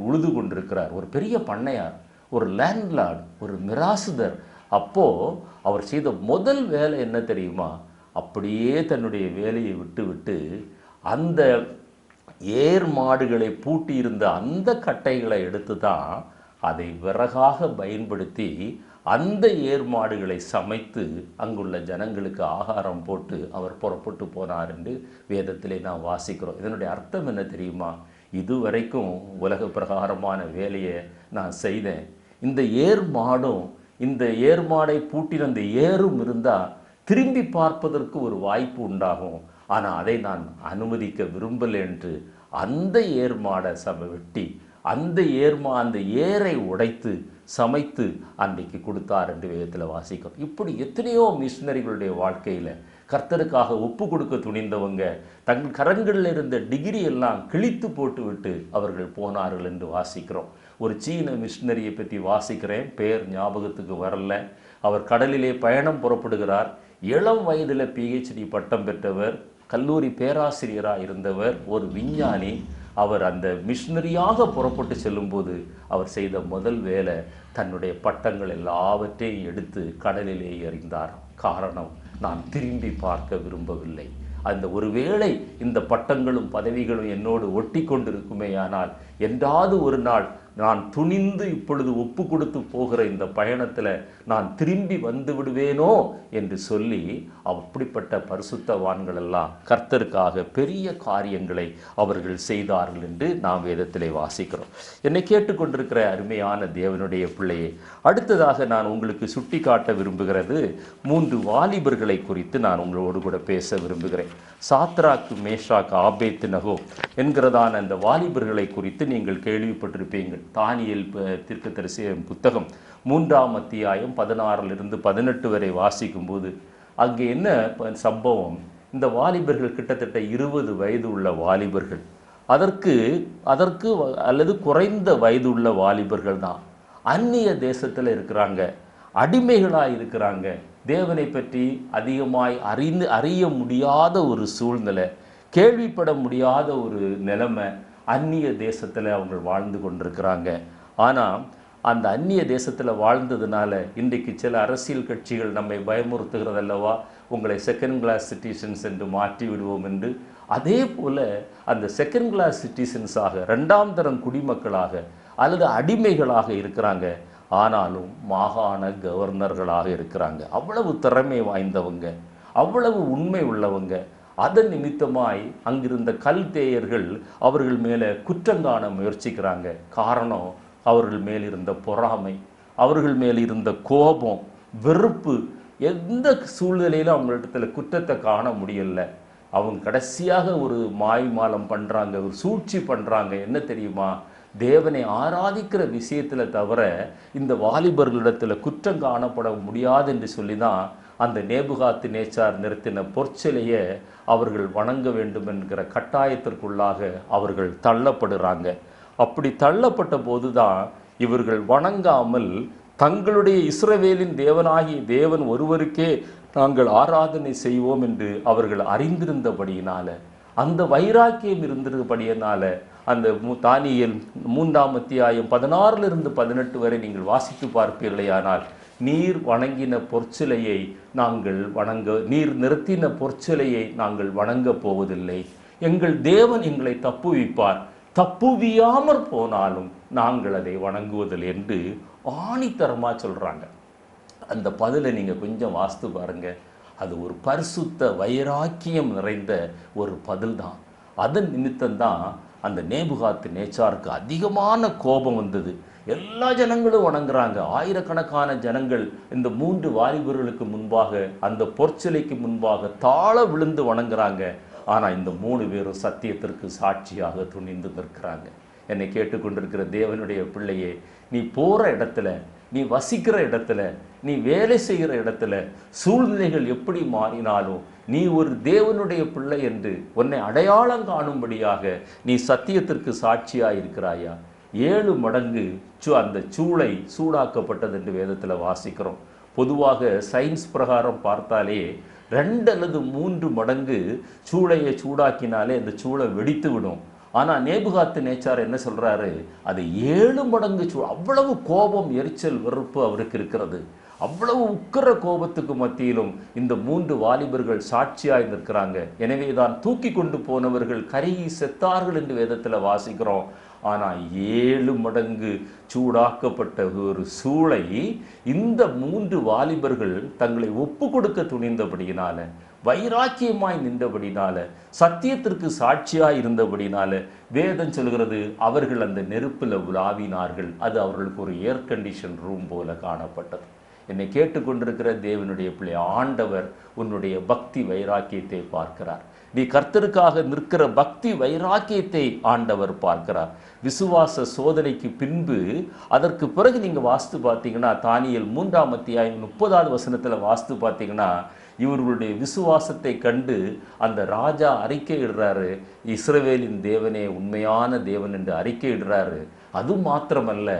உழுது கொண்டிருக்கிறார். ஒரு பெரிய பண்ணையார், ஒரு லேண்ட்லார்ட், ஒரு மிராசுதர். அப்போது அவர் செய்த முதல் வேலை என்ன தெரியுமா? அப்படியே தன்னுடைய வேலையை விட்டு அந்த ஏர் மாடுகளை பூட்டியிருந்த அந்த கட்டைகளை எடுத்து தான் அதை விறகாக பயன்படுத்தி அந்த ஏர் மாடுகளை சமைத்து அங்குள்ள ஜனங்களுக்கு ஆகாரம் போட்டு அவர் புறப்பட்டு போனார் என்று வேதத்திலே நாம் வாசிக்கிறோம். இதனுடைய அர்த்தம் என்ன தெரியுமா? இதுவரைக்கும் உலக பிரகாரமான வேலையை நான் செய்தேன். இந்த ஏர் மாடும், இந்த ஏர் மாடை பூட்டின அந்த ஏரும் இருந்தால் திரும்பி பார்ப்பதற்கு ஒரு வாய்ப்பு உண்டாகும். ஆனால் அதை நான் அனுமதிக்க விரும்பலை என்று அந்த ஏர் மாடை வெட்டி அந்த ஏரை உடைத்து சமைத்து அன்றைக்கு கொடுத்தார் என்று வேதத்தில் வாசிக்கிறோம். இப்படி எத்தனையோ மிஷினரிகளுடைய வாழ்க்கையில் கர்த்தருக்காக ஒப்பு கொடுக்க துணிந்தவங்க தங்கள் கரங்களில் இருந்த டிகிரி எல்லாம் கிழித்து போட்டுவிட்டு அவர்கள் போனார்கள் என்று வாசிக்கிறோம். ஒரு சீன மிஷினரியை பற்றி வாசிக்கிறேன், பெயர் ஞாபகத்துக்கு வரல. அவர் கடலிலே பயணம் புறப்படுகிறார். இளம் வயதில் PhD பட்டம் பெற்றவர், கல்லூரி பேராசிரியராக இருந்தவர், ஒரு விஞ்ஞானி. அவர் அந்த மிஷினரியாக புறப்பட்டு செல்லும்போது அவர் செய்த முதல் வேலை தன்னுடைய பட்டங்கள் எல்லாவற்றையும் எடுத்து கடலிலே எறிந்தார். காரணம், நான் திரும்பி பார்க்க விரும்பவில்லை. அந்த ஒருவேளை இந்த பட்டங்களும் பதவிகளும் என்னோடு ஒட்டி கொண்டிருக்குமேயானால் என்றாவது ஒரு நாள் நான் துணிந்து இப்பொழுது ஒப்பு கொடுத்து போகிற இந்த பயணத்தில் நான் திரும்பி வந்து விடுவேனோ என்று சொல்லி அப்படிப்பட்ட பரிசுத்தவான்கள் எல்லாம் கர்த்தருக்காக பெரிய காரியங்களை அவர்கள் செய்தார்கள் என்று நாம் வேதத்திலே வாசிக்கிறோம். என்னை கேட்டுக்கொண்டிருக்கிற அருமையான தேவனுடைய பிள்ளையே, அடுத்ததாக நான் உங்களுக்கு சுட்டி காட்ட விரும்புகிறது 3 வாலிபர்களை குறித்து நான் உங்களோடு கூட பேச விரும்புகிறேன். சாத்ராக், மேஷாக், ஆபேத்நேகோ என்கிறதான அந்த வாலிபர்களை குறித்து நீங்கள் கேள்விப்பட்டிருப்பீங்கள். தானியேல் தீர்க்கதரிசி புத்தகம் 3ஆம் அத்தியாயம் 16 18 வரை வாசிக்கும்போது அங்கே என்ன சம்பவம், இந்த வாலிபர்கள் கிட்டத்தட்ட 20 வயது உள்ள வாலிபர்கள், அதற்கு அல்லது குறைந்த வயது உள்ள வாலிபர்கள் தான். அந்நிய தேசத்தில் இருக்கிறாங்க, அடிமைகளாக இருக்கிறாங்க, தேவனை பற்றி அதிகமாய் அறிய முடியாத ஒரு சூழ்நிலை, கேள்விப்பட முடியாத ஒரு நிலைமை, அந்நிய தேசத்தில் அவங்க வாழ்ந்து கொண்டிருக்கிறாங்க. ஆனால் அந்த அந்நிய தேசத்தில் வாழ்ந்ததுனால இன்றைக்கு சில அரசியல் கட்சிகள் நம்மை பயமுறுத்துகிறதல்லவா, உங்களை செகண்ட் கிளாஸ் சிட்டிசன்ஸ் என்று மாற்றி விடுவோம் என்று. அதே போல் அந்த செகண்ட் கிளாஸ் சிட்டிசன்ஸாக, 2ஆம் தரம் குடிமக்களாக அல்லது அடிமைகளாக இருக்கிறாங்க. ஆனாலும் மாகாண கவர்னர்களாக இருக்கிறாங்க. அவ்வளவு திறமை வாய்ந்தவங்க, அவ்வளவு உண்மை உள்ளவங்க. அதன் நிமித்தமாய் அங்கிருந்த கல்தேயர்கள் அவர்கள் மேலே குற்றங்காண முயற்சிக்கிறாங்க. காரணம், அவர்கள் மேல் இருந்த பொறாமை, அவர்கள் மேல் இருந்த கோபம், வெறுப்பு. எந்த சூழ்நிலையிலும் அவங்களிடத்துல குற்றத்தை காண முடியல. அவங்க கடைசியாக ஒரு மாய்மாலம் பண்ணுறாங்க, ஒரு சூழ்ச்சி பண்ணுறாங்க. என்ன தெரியுமா, தேவனை ஆராதிக்கிற விஷயத்தில் தவிர இந்த வாலிபர்களிடத்தில் குற்றம் காணப்பட முடியாது என்று சொல்லி தான் அந்த நேபுகாத்து நேச்சார் நிறுத்தின பொற்சிலையை அவர்கள் வணங்க வேண்டும் என்கிற கட்டாயத்திற்குள்ளாக அவர்கள் தள்ளப்படுறாங்க. அப்படி தள்ளப்பட்ட போது தான் இவர்கள் வணங்காமல் தங்களுடைய இஸ்ரவேலின் தேவனாகிய தேவன் ஒருவருக்கே நாங்கள் ஆராதனை செய்வோம் என்று அவர்கள் அறிந்திருந்தபடியினால, அந்த வைராக்கியம் இருந்தபடியினால, அந்த தானியேல் 3ஆம் அத்தியாயம் 16 18 வரை நீங்கள் வாசித்து பார்ப்பீர்களேயானால், நீர் வணங்கின பொற்சிலையை நாங்கள் நீர் நிறுத்தின பொற்சிலையை நாங்கள் வணங்கப் போவதில்லை, எங்கள் தேவன் எங்களை தப்புவிப்பார், தப்புவியாமற் போனாலும் நாங்கள் அதை வணங்குவதில்லை என்று ஆணித்தரமாக சொல்கிறாங்க. அந்த பதிலை நீங்கள் கொஞ்சம் வாசித்து பாருங்க. அது ஒரு பரிசுத்த வைராக்கியம் நிறைந்த ஒரு பதில் தான். அதன் நிமித்தம்தான் அந்த நேபுகாத்து நேச்சாருக்கு அதிகமான கோபம் வந்தது. எல்லா ஜனங்களும் வணங்குறாங்க, ஆயிரக்கணக்கான ஜனங்கள் இந்த 3 வாலிபர்களுக்கு முன்பாக, அந்த பொற்சிலைக்கு முன்பாக தாழ விழுந்து வணங்குறாங்க. ஆனால் இந்த 3 பேரும் சத்தியத்திற்கு சாட்சியாக துணிந்து நிற்கிறாங்க. என்னை கேட்டுக்கொண்டிருக்கிற தேவனுடைய பிள்ளையே, நீ போகிற இடத்துல, நீ வசிக்கிற இடத்துல, நீ வேலை செய்கிற இடத்துல சூழ்நிலைகள் எப்படி மாறினாலும் நீ ஒரு தேவனுடைய பிள்ளை என்று உன்னை அடையாளம் காணும்படியாக நீ சத்தியத்திற்கு சாட்சியாக இருக்கிறாயா? 7 மடங்கு அந்த சூளை சூடாக்கப்பட்டது என்று வேதத்தில் வாசிக்கிறோம். பொதுவாக சயின்ஸ் பிரகாரம் பார்த்தாலே 2 அல்லது 3 மடங்கு சூளையை சூடாக்கினாலே அந்த சூளை வெடித்து விடும். ஆனால் நேபுகாத்து நேச்சார் என்ன சொல்கிறாரு, அது 7 மடங்கு அவ்வளவு கோபம், எரிச்சல், வெறுப்பு அவருக்கு இருக்கிறது. அவ்வளவு உக்கிர கோபத்துக்கு மத்தியிலும் இந்த 3 வாலிபர்கள் சாட்சியாய் நிற்கிறாங்க. எனவே தான் தூக்கி கொண்டு போனவர்கள் கருகி செத்தார்கள் என்று வேதத்தில் வாசிக்கிறோம். ஆனால் 7 மடங்கு சூடாக்கப்பட்ட ஒரு சூளை இந்த 3 வாலிபர்கள் தங்களை ஒப்பு கொடுக்க துணிந்தபடியினால, வைராக்கியமாய் நின்றபடினால, சத்தியத்திற்கு சாட்சியாய் இருந்தபடினால வேதம் சொல்கிறது அவர்கள் அந்த நெருப்பில் உலாவினார்கள். அது அவர்களுக்கு ஒரு ஏர் கண்டிஷன் ரூம் போல காணப்பட்டது. என்னை கேட்டுக்கொண்டிருக்கிற தேவனுடைய பிள்ளை, ஆண்டவர் உன்னுடைய பக்தி வைராக்கியத்தை பார்க்கிறார். நீ கர்த்தருக்காக நிற்கிற பக்தி வைராக்கியத்தை ஆண்டவர் பார்க்கிறார். விசுவாச சோதனைக்கு பின்பு அதற்கு பிறகு நீங்கள் வாஸ்து பார்த்தீங்கன்னா, தானியேல் 3ஆம் அத்தியாயம் 30வது வசனத்தில் வாஸ்து பார்த்தீங்கன்னா, இவர்களுடைய விசுவாசத்தை கண்டு அந்த ராஜா அறிக்கையிடுறாரு, இஸ்ரவேலின் தேவனே உண்மையான தேவன் என்று அறிக்கையிடுறாரு. அது மாத்திரமல்ல,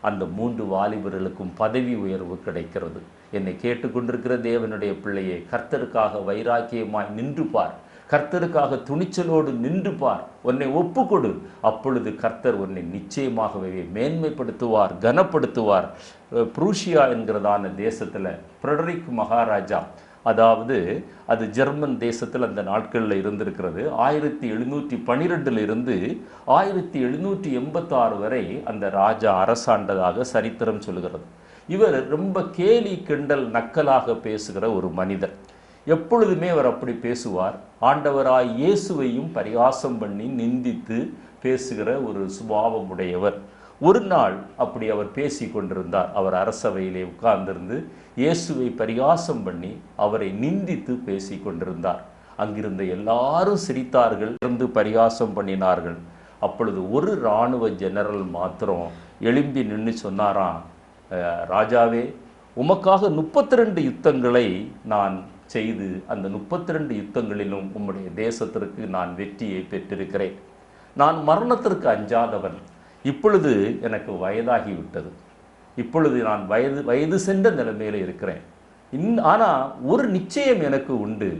அந்த 3 வாலிபர்களுக்கும் பதவி உயர்வு கிடைக்கிறது. என்னை கேட்டுக்கொண்டிருக்கிற தேவனுடைய பிள்ளையே, கர்த்தருக்காக வைராக்கியமாய் நின்று பார், கர்த்தருக்காக துணிச்சலோடு நின்று பார், உன்னை ஒப்புக்கொடு. அப்பொழுது கர்த்தர் உன்னை நிச்சயமாகவே மேன்மைப்படுத்துவார், கனப்படுத்துவார். புரூஷியா என்கிறதான தேசத்தில் ஃப்ரெடரிக் மகாராஜா அதாவது அது ஜெர்மன் தேசத்தில் அந்த நாட்களில் இருந்திருக்கிறது. 1712 இருந்து 1786 வரை அந்த ராஜா அரசாண்டதாக சரித்திரம் சொல்கிறது. இவர் ரொம்ப கேலி கிண்டல் நக்கலாக பேசுகிற ஒரு மனிதர். எப்பொழுதுமே அவர் அப்படி பேசுவார். ஆண்டவராய் இயேசுவையும் பரிகாசம் பண்ணி நிந்தித்து பேசுகிற ஒரு சுபாவம் உடையவர். ஒரு நாள் அப்படி அவர் பேசி கொண்டிருந்தார். அவர் அரசவையிலே உட்கார்ந்திருந்து இயேசுவை பரிகாசம் பண்ணி அவரை நிந்தித்து பேசி கொண்டிருந்தார். அங்கிருந்த எல்லாரும் சிரித்தார்கள், இருந்து பரிகாசம் பண்ணினார்கள். அப்பொழுது ஒரு இராணுவ ஜெனரல் மாத்திரம் எழும்பி நின்று சொன்னாராம், ராஜாவே, உமக்காக 32 யுத்தங்களை நான் செய்து அந்த 32 யுத்தங்களிலும் உம்முடைய தேசத்திற்கு நான் வெற்றியை பெற்றிருக்கிறேன். நான் மரணத்திற்கு அஞ்சாதவன். இப்பொழுது எனக்கு வயதாகிவிட்டது. இப்பொழுது நான் வயது சென்ற நிலைமையில் இருக்கிறேன். ஆனால் ஒரு நிச்சயம் எனக்கு உண்டு.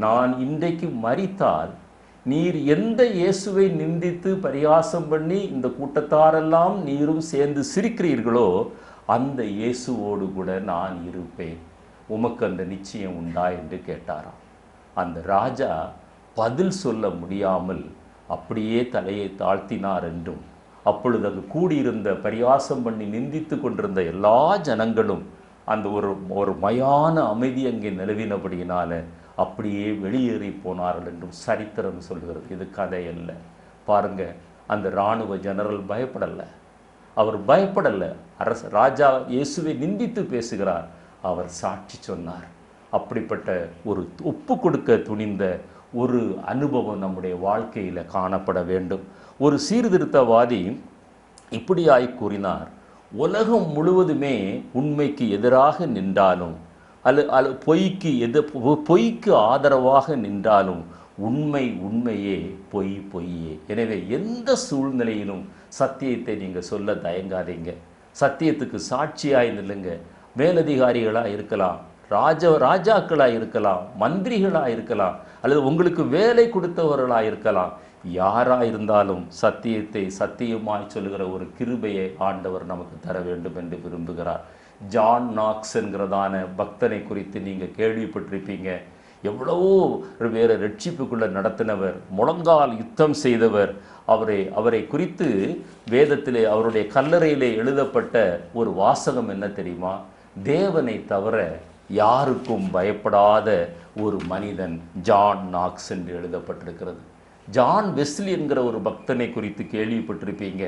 நான் இன்றைக்கு மரித்தால் நீர் எந்த இயேசுவை நிந்தித்து பரிகாசம் பண்ணி இந்த கூட்டத்தாரெல்லாம் நீரும் சேர்ந்து சிரிக்கிறீர்களோ அந்த இயேசுவோடு கூட நான் இருப்பேன். உமக்கு அந்த நிச்சயம் உண்டா என்று கேட்டாராம். அந்த ராஜா பதில் சொல்ல முடியாமல் அப்படியே தலையை தாழ்த்தினார் என்றும், அப்பொழுது அங்கு கூடியிருந்த பரிகாசம் பண்ணி நிந்தித்து கொண்டிருந்த எல்லா ஜனங்களும் அந்த ஒரு மயான அமைதி அங்கே நிலவினபடியினால அப்படியே வெளியேறி போனார்கள் என்றும் சரித்திரம் சொல்கிறது. இது கதை அல்ல. பாருங்க, அந்த இராணுவ ஜெனரல் பயப்படலை. அவர் பயப்படலை. ராஜா இயேசுவை நிந்தித்து பேசுகிறார். அவர் சாட்சி சொன்னார். அப்படிப்பட்ட ஒரு ஒப்பு கொடுக்க துணிந்த ஒரு அனுபவம் நம்முடைய வாழ்க்கையில் காணப்பட வேண்டும். ஒரு சீர்திருத்தவாதி இப்படியாய் கூறினார், உலகம் முழுவதுமே உண்மைக்கு எதிராக நின்றாலும் பொய்க்கு ஆதரவாக நின்றாலும் உண்மையே, பொய்யே. எனவே எந்த சூழ்நிலையிலும் சத்தியத்தை நீங்கள் சொல்ல தயங்காதீங்க. சத்தியத்துக்கு சாட்சியாய் நில்லுங்க. மேலதிகாரிகளாக இருக்கலாம், ராஜாக்களாக இருக்கலாம், மந்திரிகளாக இருக்கலாம், அல்லது உங்களுக்கு வேலை கொடுத்தவர்களாக இருக்கலாம். யாராக இருந்தாலும் சத்தியத்தை சத்தியமாய் சொல்லுகிற ஒரு கிருபையை ஆண்டவர் நமக்கு தர வேண்டும் என்று விரும்புகிறார். ஜான் நாக்ஸ் என்கிறதான பக்தனை குறித்து நீங்கள் கேள்விப்பட்டிருப்பீங்க. எவ்வளவோ வேறு ரட்சிப்புக்குள்ளே நடத்தினவர், முழங்கால் யுத்தம் செய்தவர். அவரை குறித்து வேதத்திலே அவருடைய கல்லறையிலே எழுதப்பட்ட ஒரு வாசகம் என்ன தெரியுமா? தேவனை தவிர யாருக்கும் பயப்படாத ஒரு மனிதன் ஜான் நாக்ஸ் என்று எழுதப்பட்டிருக்கிறது. ஜான் வெஸ்லி என்கிற ஒரு பக்தனை குறித்து கேள்விப்பட்டிருப்பீங்க.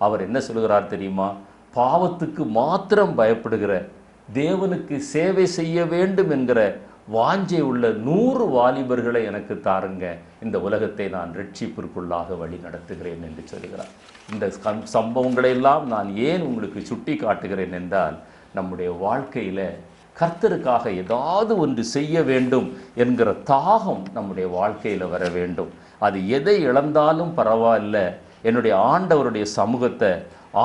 அவர் என்ன சொல்கிறார் தெரியுமா? பாவத்துக்கு மாத்திரம் பயப்படுகிற, தேவனுக்கு சேவை செய்ய வேண்டும் என்கிற வாஞ்சை உள்ள 100 வாலிபர்களை எனக்கு தாருங்க, இந்த உலகத்தை நான் ரட்சிப்பிற்குள்ளாக வழி நடத்துகிறேன் என்று சொல்கிறார். இந்த சம்பவங்களை எல்லாம் நான் ஏன் உங்களுக்கு சுட்டி காட்டுகிறேன் என்றால், நம்முடைய வாழ்க்கையில் கர்த்தருக்காக ஏதாவது ஒன்று செய்ய வேண்டும் என்கிற தாகம் நம்முடைய வாழ்க்கையில் வர வேண்டும். அது எதை இழந்தாலும் பரவாயில்ல, என்னுடைய ஆண்டவருடைய சமூகத்தை,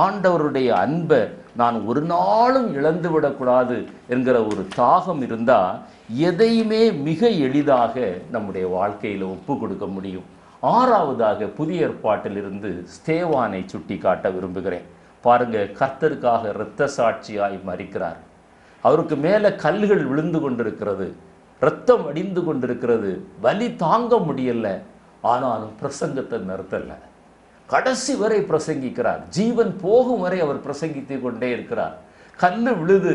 ஆண்டவருடைய அன்பை நான் ஒரு நாளும் இழந்து விடக்கூடாது என்கிற ஒரு தாகம் இருந்தால் எதையுமே மிக எளிதாக நம்முடைய வாழ்க்கையில் ஒப்பு கொடுக்க முடியும். 6வதாக புதிய ஏற்பாட்டிலிருந்து ஸ்தேவானை சுட்டி காட்ட விரும்புகிறேன். பாருங்க, கர்த்தருக்காக இரத்த சாட்சியாய் மரிக்கிறார். அவருக்கு மேலே கல்லுகள் விழுந்து கொண்டிருக்கிறது, இரத்தம் வடிந்து கொண்டிருக்கிறது, வலி தாங்க முடியல. ஆனாலும் பிரசங்கத்தை நிறுத்தலை. கடைசி வரை பிரசங்கிக்கிறார். ஜீவன் போகும் வரை அவர் பிரசங்கித்து கொண்டே இருக்கிறார். கல்லு விழுது,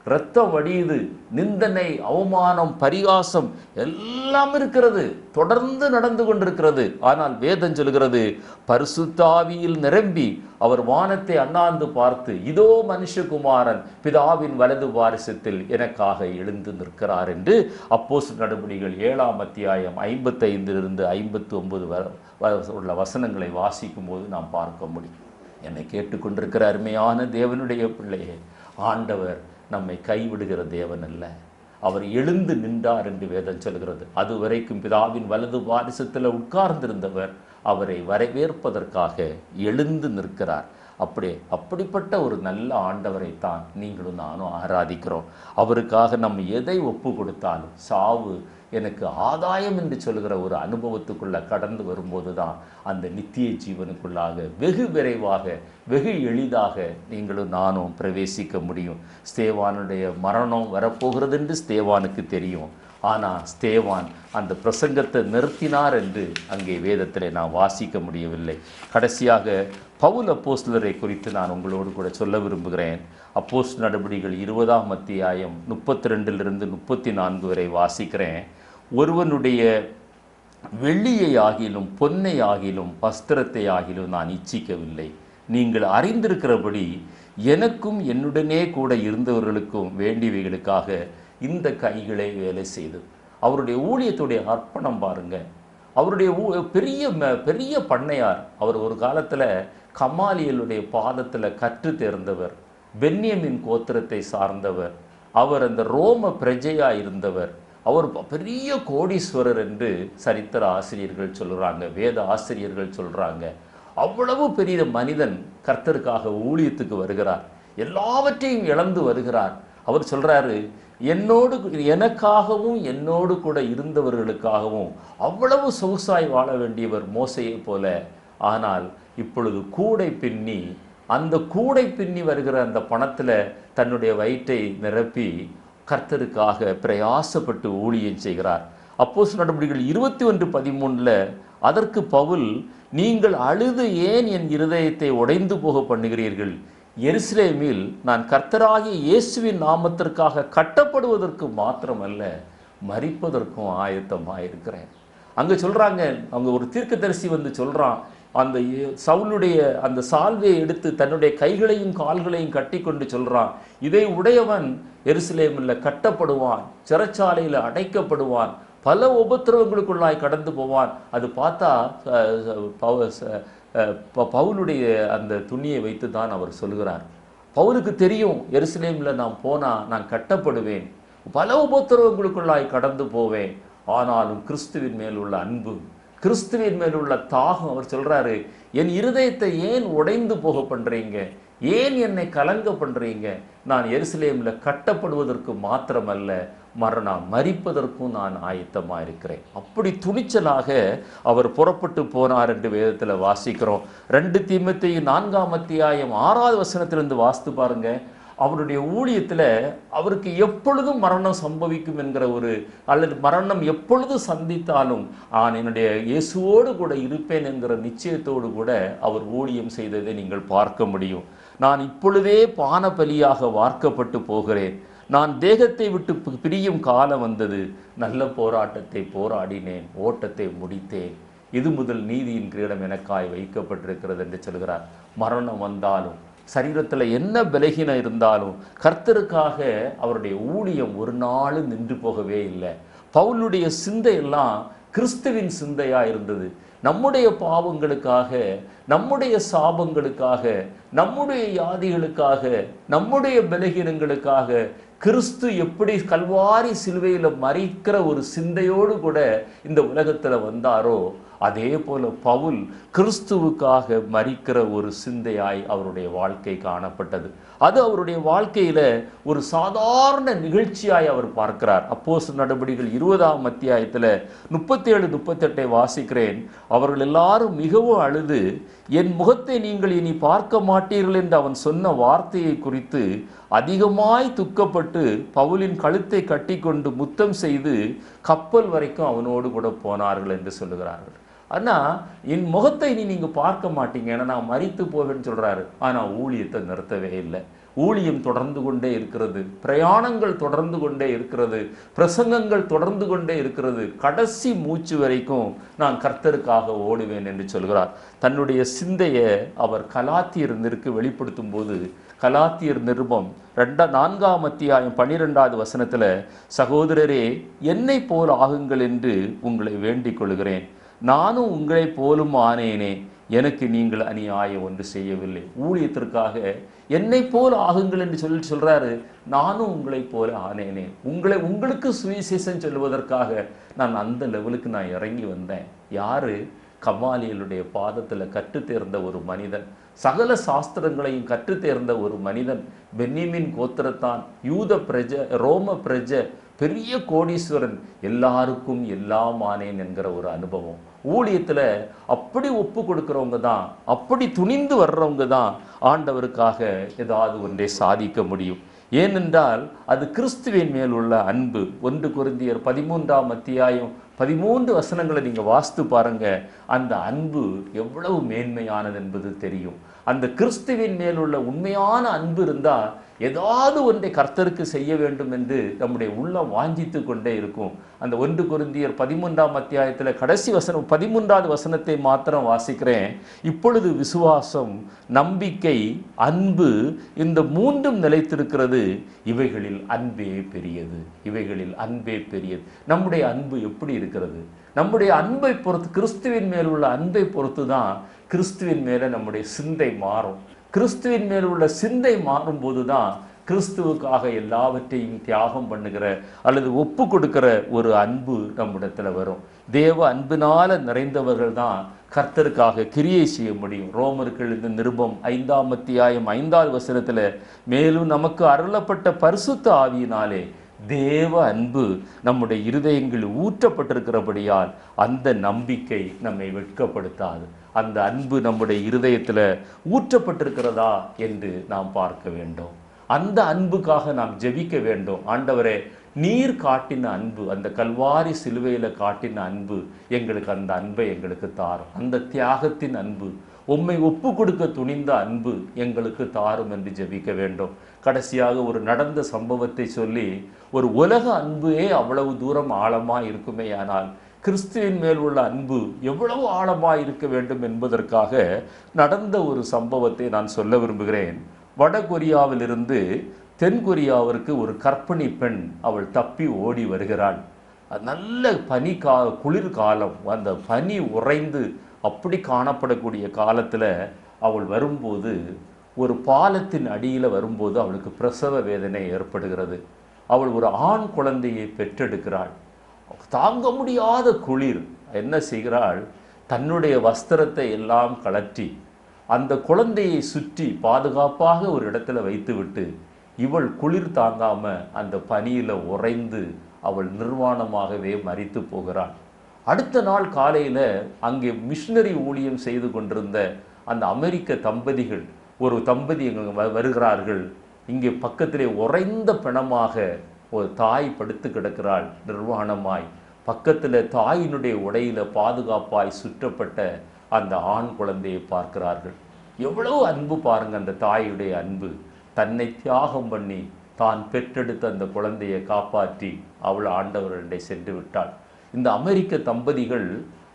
இரத்தம் வடியுது, நிந்தனை, அவமானம், பரிகாசம் எல்லாம் இருக்கிறது, தொடர்ந்து நடந்து கொண்டிருக்கிறது. ஆனால் வேதம் சொல்கிறது, பரிசுத்த ஆவியில் நிரம்பி அவர் வானத்தை அண்ணாந்து பார்த்து, இதோ மனுஷகுமாரன் பிதாவின் வலது வாரிசத்தில் எனக்காக எழுந்து நிற்கிறார் என்று அப்போஸ்தலர் நடபடிகள் 7ஆம் அத்தியாயம் 55 59 உள்ள வசனங்களை வாசிக்கும் போது நாம் பார்க்க முடியும். என்னை கேட்டுக்கொண்டிருக்கிற அருமையான தேவனுடைய பிள்ளையே, ஆண்டவர் நம்மை கைவிடுகிற தேவன் அல்ல. அவர் எழுந்து நின்றார் என்று வேதம் சொல்கிறது. அதுவரைக்கும் பிதாவின் வலது வாரிசத்தில் உட்கார்ந்திருந்தவர் அவரை வரவேற்பதற்காக எழுந்து நிற்கிறார். அப்படிப்பட்ட ஒரு நல்ல ஆண்டவரைத்தான் நீங்களும் நானும் ஆராதிக்கிறோம். அவருக்காக நம்ம எதை ஒப்பு கொடுத்தாலும் சாவு எனக்கு ஆதாயம் என்று சொல்கிற ஒரு அனுபவத்துக்குள்ள கடந்து வரும்போது தான் அந்த நித்திய ஜீவனுக்குள்ளாக வெகு விரைவாக, வெகு எளிதாக நீங்களும் நானும் பிரவேசிக்க முடியும். ஸ்தேவானுடைய மரணம் வரப்போகிறது என்று ஸ்தேவானுக்கு தெரியும். ஆனால் ஸ்தேவான் அந்த பிரசங்கத்தை நிறுத்தினார் என்று அங்கே வேதத்தில் நான் வாசிக்க முடியவில்லை. கடைசியாக பவுல் அப்போஸ்தலரை குறித்து நான் உங்களோடு கூட சொல்ல விரும்புகிறேன். அப்போஸ்தலர் நடபடிகள் 20ஆம் அத்தியாயம் 32 - 34 வரை வாசிக்கிறேன். ஒருவனுடைய வெள்ளியை ஆகிலும் பொன்னை ஆகிலும் வஸ்திரத்தை ஆகிலும் நான் இச்சிக்கவில்லை. நீங்கள் அறிந்திருக்கிறபடி எனக்கும் என்னுடனே கூட இருந்தவர்களுக்கும் வேண்டியவைகளுக்காக இந்த கைகளை வேலை செய்து. அவருடைய ஊழியத்துடைய அர்ப்பணம் பாருங்க. அவருடைய பெரிய பண்ணையார். அவர் ஒரு காலத்தில் கமாலியலுடைய பாதத்தில் கற்று தேர்ந்தவர். பென்யமின் கோத்திரத்தை சார்ந்தவர். அவர் அந்த ரோம பிரஜையாக இருந்தவர். அவர் பெரிய கோடீஸ்வரர் என்று சரித்திர ஆசிரியர்கள் சொல்கிறாங்க, வேத ஆசிரியர்கள் சொல்கிறாங்க. அவ்வளவு பெரிய மனிதன் கர்த்தருக்காக ஊழியத்துக்கு வருகிறார். எல்லாவற்றையும் இழந்து வருகிறார். அவர் சொல்கிறாரு, எனக்காகவும் என்னோடு கூட இருந்தவர்களுக்காகவும் அவ்வளவு சொகுசாய் வாழ வேண்டியவர் மோசையை போல. ஆனால் இப்பொழுது கூடை பின்னி, அந்த கூடை பின்னி வருகிற அந்த பணத்தில் தன்னுடைய வயிற்றை நிரப்பி கர்த்தருக்காக பிரயாசப்பட்டு ஊழியம் செய்கிறார். அப்போஸ்தலர் நடபடிகள் 21:13 அதற்கு பவுல், நீங்கள் அழுது ஏன் என் இருதயத்தை உடைந்து போக பண்ணுகிறீர்கள்? எருசலேமில் நான் கர்த்தராகிய இயேசுவின் நாமத்திற்காக கட்டப்படுவதற்கு மாத்திரமல்ல, மரிப்பதற்கும் ஆயத்தமாயிருக்கிறேன். அங்கே சொல்கிறாங்க, அவங்க ஒரு தீர்க்கதரிசி வந்து சொல்கிறான், அந்த சவுலுடைய அந்த சால்வையை எடுத்து தன்னுடைய கைகளையும் கால்களையும் கட்டி கொண்டு சொல்கிறான், இதை உடையவன் எருசலேமில் கட்டப்படுவான், சிறைச்சாலையில் அடைக்கப்படுவான், பல உபத்திரவங்களுக்குள்ளாய் கடந்து போவான். அது பார்த்தா பவுலுடைய அந்த துணியை வைத்து தான் அவர் சொல்கிறார். பவுலுக்கு தெரியும், எருசலேமில் நான் போனால் நான் கட்டப்படுவேன், பல உபத்திரவங்களுக்குள்ளாய் கடந்து போவேன். ஆனாலும் கிறிஸ்துவின் மேல் உள்ள அன்பு, கிறிஸ்துவின் மேல் உள்ள தாகம், அவர் சொல்கிறாரு, என் இருதயத்தை ஏன் உடைந்து போக பண்ணுறீங்க? ஏன் என்னை கலங்க பண்ணுறீங்க? நான் எருசலேமில் கட்டப்படுவதற்கு மாத்திரமல்ல, மரிப்பதற்கும் நான் ஆயத்தமாக இருக்கிறேன். அப்படி துணிச்சலாக அவர் புறப்பட்டு போனார் என்று வேதத்தில் வாசிக்கிறோம். 2 தீமோத்தேயு 4ஆம் அத்தியாயம் 6வது வசனத்திலிருந்து வாசித்து பாருங்க. அவருடைய ஊழியத்தில் அவருக்கு எப்பொழுதும் மரணம் சம்பவிக்கும் என்கிற அல்லது மரணம் எப்பொழுது சந்தித்தாலும் என்னுடைய இயேசுவோடு கூட இருப்பேன் என்கிற நிச்சயத்தோடு கூட அவர் ஊழியம் செய்ததை நீங்கள் பார்க்க முடியும். நான் இப்பொழுதே பான பலியாக வார்க்கப்பட்டு போகிறேன், நான் தேகத்தை விட்டு பிரியும் காலம் வந்தது, நல்ல போராட்டத்தை போராடினேன், ஓட்டத்தை முடித்தேன், இது முதல் நீதியின் கிரீடம் எனக்காய் வைக்கப்பட்டிருக்கிறது என்று சொல்கிறார். மரணம் வந்தாலும், சரீரத்தில் என்ன பலகீனம் இருந்தாலும் கர்த்தருக்காக அவருடைய ஊழியம் ஒரு நாளும் நின்று போகவே இல்லை. பவுலுடைய சிந்தையெல்லாம் கிறிஸ்துவின் சிந்தையாக இருந்தது. நம்முடைய பாவங்களுக்காக, நம்முடைய சாபங்களுக்காக, நம்முடைய வியாதிகளுக்காக, நம்முடைய பலகீனங்களுக்காக கிறிஸ்து எப்படி கல்வாரி சிலுவையில் மரிக்கிற ஒரு சிந்தையோடு கூட இந்த உலகத்தில் வந்தாரோ, அதே போல பவுல் கிறிஸ்துவுக்காக மரிக்கிற ஒரு சிந்தையாய் அவருடைய வாழ்க்கை காணப்பட்டது. அது அவருடைய வாழ்க்கையில ஒரு சாதாரண நிகழ்ச்சியாய் அவர் பார்க்கிறார். அப்போஸ்தலர் நடபடிகள் 20ஆம் அத்தியாயத்தில் 37-38 வாசிக்கிறேன். அவர்கள் எல்லாரும் மிகவும் அழுது, என் முகத்தை நீங்கள் இனி பார்க்க மாட்டீர்கள் என்று அவன் சொன்ன வார்த்தையை குறித்து அதிகமாய் துக்கப்பட்டு பவுலின் கழுத்தை கட்டி கொண்டு முத்தம் செய்து கப்பல் வரைக்கும் அவனோடு கூட போனார்கள் என்று சொல்லுகிறார்கள். ஆனால் என் முகத்தை இனி நீங்கள் பார்க்க மாட்டீங்க, ஏன்னா நான் மரித்து போவேன்னு சொல்கிறாரு. ஆனால் ஊழியத்தை நிறுத்தவே இல்லை. ஊழியம் தொடர்ந்து கொண்டே இருக்கிறது, பிரயாணங்கள் தொடர்ந்து கொண்டே இருக்கிறது, பிரசங்கங்கள் தொடர்ந்து கொண்டே இருக்கிறது. கடைசி மூச்சு வரைக்கும் நான் கர்த்தருக்காக ஓடுவேன் என்று சொல்கிறார். தன்னுடைய சிந்தையை அவர் கலாத்தியருக்கு வெளிப்படுத்தும் போது, கலாத்தியர் நிருபம் 4ஆம் அத்தியாயம் 12வது வசனத்தில், சகோதரரே என்னை போல் ஆகுங்கள் என்று உங்களை வேண்டிக் கொள்கிறேன், நானும் உங்களை போலும் ஆனேனே, எனக்கு நீங்கள் அநியாயம் ஒன்று செய்யவில்லை. ஊழியத்திற்காக என்னை போல் ஆகுங்கள் என்று சொல்றாரு. நானும் உங்களை போல ஆனேனே, உங்களுக்கு சுவிசேஷம் சொல்வதற்காக நான் அந்த லெவலுக்கு நான் இறங்கி வந்தேன். யாரு? கமாலியலுடைய பாதத்தில் கற்றுத்தேர்ந்த ஒரு மனிதன், சகல சாஸ்திரங்களையும் கற்றுத்தேர்ந்த ஒரு மனிதன், பென்யமின் கோத்திரத்தான், யூத பிரஜ, ரோம பிரஜ, பெரிய கோடீஸ்வரன், எல்லாருக்கும் எல்லாம் ஆனேன் என்கிற ஒரு அனுபவம். ஊழியத்தில் அப்படி ஒப்பு கொடுக்குறவங்க தான், அப்படி துணிந்து வர்றவங்க தான் ஆண்டவருக்காக ஏதாவது ஒன்றை சாதிக்க முடியும். ஏனென்றால் அது கிறிஸ்துவின் மேல் உள்ள அன்பு. 1 கொரிந்தியர் 13ஆம் அத்தியாயம் 13 வசனங்களை நீங்கள் வாசித்து பாருங்க. அந்த அன்பு எவ்வளவு மேன்மையானது என்பது தெரியும். அந்த கிறிஸ்துவின் மேல் உள்ள உண்மையான அன்பு இருந்தால் ஏதாவது ஒன்றை கர்த்தருக்கு செய்ய வேண்டும் என்று நம்முடைய உள்ளம் வாஞ்சித்து கொண்டே இருக்கும். அந்த 1 கொரிந்தியர் 13ஆம் அத்தியாயத்தில் கடைசி வசனம் 13வது வசனத்தை மாத்திரம் வாசிக்கிறேன். இப்பொழுது விசுவாசம், நம்பிக்கை, அன்பு இந்த மூன்றும் நிலைத்திருக்கிறது. இவைகளில் அன்பே பெரியது. இவைகளில் அன்பே பெரியது. நம்முடைய அன்பு எப்படி இருக்கிறது? நம்முடைய அன்பை பொறுத்து, கிறிஸ்துவின் மேல் உள்ள அன்பை பொறுத்து தான் கிறிஸ்துவின் மேலே நம்முடைய சிந்தை மாறும். கிறிஸ்துவின் மேல் உள்ள சிந்தை மாறும்போது தான் கிறிஸ்துவுக்காக எல்லாவற்றையும் தியாகம் பண்ணுகிற அல்லது ஒப்பு கொடுக்கிற ஒரு அன்பு நம்மிடத்தில் வரும். தேவ அன்பினால நிறைந்தவர்கள் தான் கர்த்தருக்காக கிரியை செய்ய முடியும். ரோமருக்கு எழுதின நிருபம் 5ஆம் அத்தியாயம் 5வது வசனத்தில், மேலும் நமக்கு அருளப்பட்ட பரிசுத்த ஆவியினாலே தேவ அன்பு நம்முடைய இருதயங்களில் ஊற்றப்பட்டிருக்கிறபடியால் அந்த நம்பிக்கை நம்மை வெட்கப்படுத்தாது. அந்த அன்பு நம்முடைய இருதயத்தில் ஊற்றப்பட்டிருக்கிறதா என்று நாம் பார்க்க வேண்டும். அந்த அன்புக்காக நாம் ஜெபிக்க வேண்டும். ஆண்டவரே, நீர் காட்டின அன்பு, அந்த கல்வாரி சிலுவையில் காட்டின அன்பு, எங்களுக்கு அந்த அன்பை எங்களுக்கு தாரும். அந்த தியாகத்தின் அன்பு, உம்மை ஒப்பு கொடுக்க துணிந்த அன்பு எங்களுக்கு தாரும் என்று ஜெபிக்க வேண்டும். கடைசியாக ஒரு நடந்த சம்பவத்தை சொல்லி, ஒரு உலக அன்பே அவ்வளவு தூரம் ஆழமாக இருக்குமே, ஆனால் கிறிஸ்துவின் மேல் உள்ள அன்பு எவ்வளவு ஆழமாக இருக்க வேண்டும் என்பதற்காக நடந்த ஒரு சம்பவத்தை நான் சொல்ல விரும்புகிறேன். வடகொரியாவிலிருந்து தென்கொரியாவிற்கு ஒரு கர்ப்பிணி பெண் அவள் தப்பி ஓடி வருகிறாள். நல்ல குளிர்காலம், அந்த பனி உறைந்து அப்படி காணப்படக்கூடிய காலத்தில் அவள் வரும்போது, ஒரு பாலத்தின் அடியில் வரும்போது அவளுக்கு பிரசவ வேதனை ஏற்படுகிறது. அவள் ஒரு ஆண் குழந்தையை பெற்றெடுக்கிறாள். தாங்க முடியாத குளிர். என்ன செய்கிறாள்? தன்னுடைய வஸ்திரத்தை எல்லாம் கழற்றி அந்த குழந்தையை சுற்றி பாதுகாப்பாக ஒரு இடத்துல வைத்துவிட்டு, இவள் குளிர் தாங்காம அந்த பனியில் உறைந்து அவள் நிர்வாணமாகவே மரித்து போகிறாள். அடுத்த நாள் காலையில் அங்கே மிஷினரி ஊழியம் செய்து கொண்டிருந்த அந்த அமெரிக்க தம்பதிகள், ஒரு தம்பதி வருகிறார்கள். இங்கே பக்கத்திலே உறைந்த பிணமாக ஒரு தாய் படுத்து கிடக்கிறாள் நிர்வாணமாய். பக்கத்தில் தாயினுடைய உடையில பாதுகாப்பாய் சுற்றப்பட்ட அந்த ஆண் குழந்தையை பார்க்கிறார்கள். எவ்வளவு அன்பு பாருங்க, அந்த தாயுடைய அன்பு. தன்னை தியாகம் பண்ணி தான் பெற்றெடுத்த அந்த குழந்தையை காப்பாற்றி அவள் ஆண்டவர்களிடையே சென்று விட்டாள். இந்த அமெரிக்க தம்பதிகள்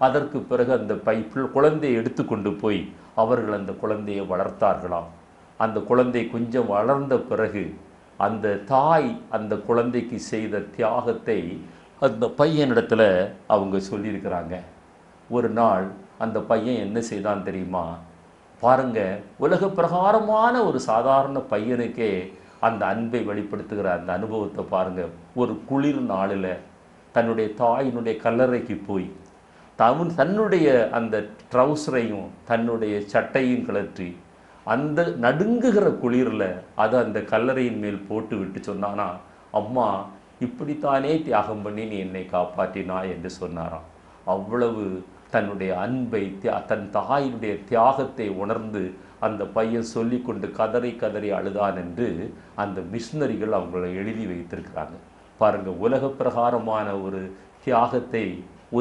அதற்கு பிறகு அந்த குழந்தையை எடுத்து கொண்டு போய் அவர்கள் அந்த குழந்தையை வளர்த்தார்களாம். அந்த குழந்தை கொஞ்சம் வளர்ந்த பிறகு அந்த தாய் அந்த குழந்தைக்கு செய்த தியாகத்தை அந்த பையனிடத்தில் அவங்க சொல்லியிருக்கிறாங்க. ஒரு நாள் அந்த பையன் என்ன செய்தான் தெரியுமா? பாருங்க, உலக பிரகாரமான ஒரு சாதாரண பையனுக்கே அந்த அன்பை வெளிப்படுத்துகிற அந்த அனுபவத்தை பாருங்க. ஒரு குளிர் நாளில் தன்னுடைய தாயினுடைய கல்லறைக்கு போய் தன்னுடைய அந்த ட்ரௌசரையும் தன்னுடைய சட்டையும் கழற்றி அந்த நடுங்குகிற குளிரில் அதை அந்த கல்லறையின் மேல் போட்டு விட்டு சொன்னானா, அம்மா இப்படித்தானே தியாகம் பண்ணி நீ என்னை காப்பாற்றினா என்று சொன்னாராம். அவ்வளவு தன்னுடைய அன்பை, தன் தாயினுடைய தியாகத்தை உணர்ந்து அந்த பையன் சொல்லி கொண்டு கதறி கதறி அழுதான் என்று அந்த மிஷினரிகள் அவங்களை எழுதி வைத்திருக்கிறாங்க. பாருங்கள், உலக பிரகாரமான ஒரு தியாகத்தை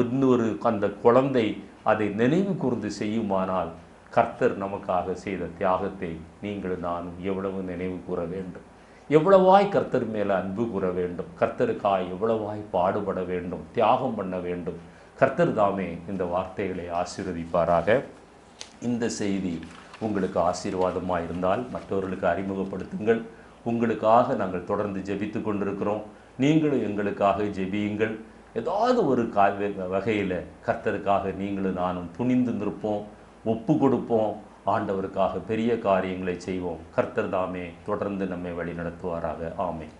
இன்னொரு அந்த குழந்தை அதை நினைவு கூர்ந்து செய்யுமானால், கர்த்தர் நமக்காக செய்த தியாகத்தை நீங்களும் நானும் எவ்வளவு நினைவு கூற வேண்டும், எவ்வளவாய் கர்த்தர் மேலே அன்பு கூற வேண்டும், கர்த்தருக்காய் எவ்வளவாய் பாடுபட வேண்டும், தியாகம் பண்ண வேண்டும். கர்த்தர் தாமே இந்த வார்த்தைகளை ஆசீர்வதிப்பாராக. இந்த செய்தி உங்களுக்கு ஆசீர்வாதமாக இருந்தால் மற்றவர்களுக்கு அறிமுகப்படுத்துங்கள். உங்களுக்காக நாங்கள் தொடர்ந்து ஜெபித்து கொண்டிருக்கிறோம். நீங்களும் எங்களுக்காக ஜெபியுங்கள். ஏதாவது ஒரு வகையில் கர்த்தருக்காக நீங்களும் நானும் துணிந்து நிற்போம், ஒப்பு கொடுப்போம். ஆண்டவருக்காக பெரிய காரியங்களை செய்வோம். கர்த்தர் தாமே தொடர்ந்து நம்மை வழி நடத்துவாராக. ஆமென்.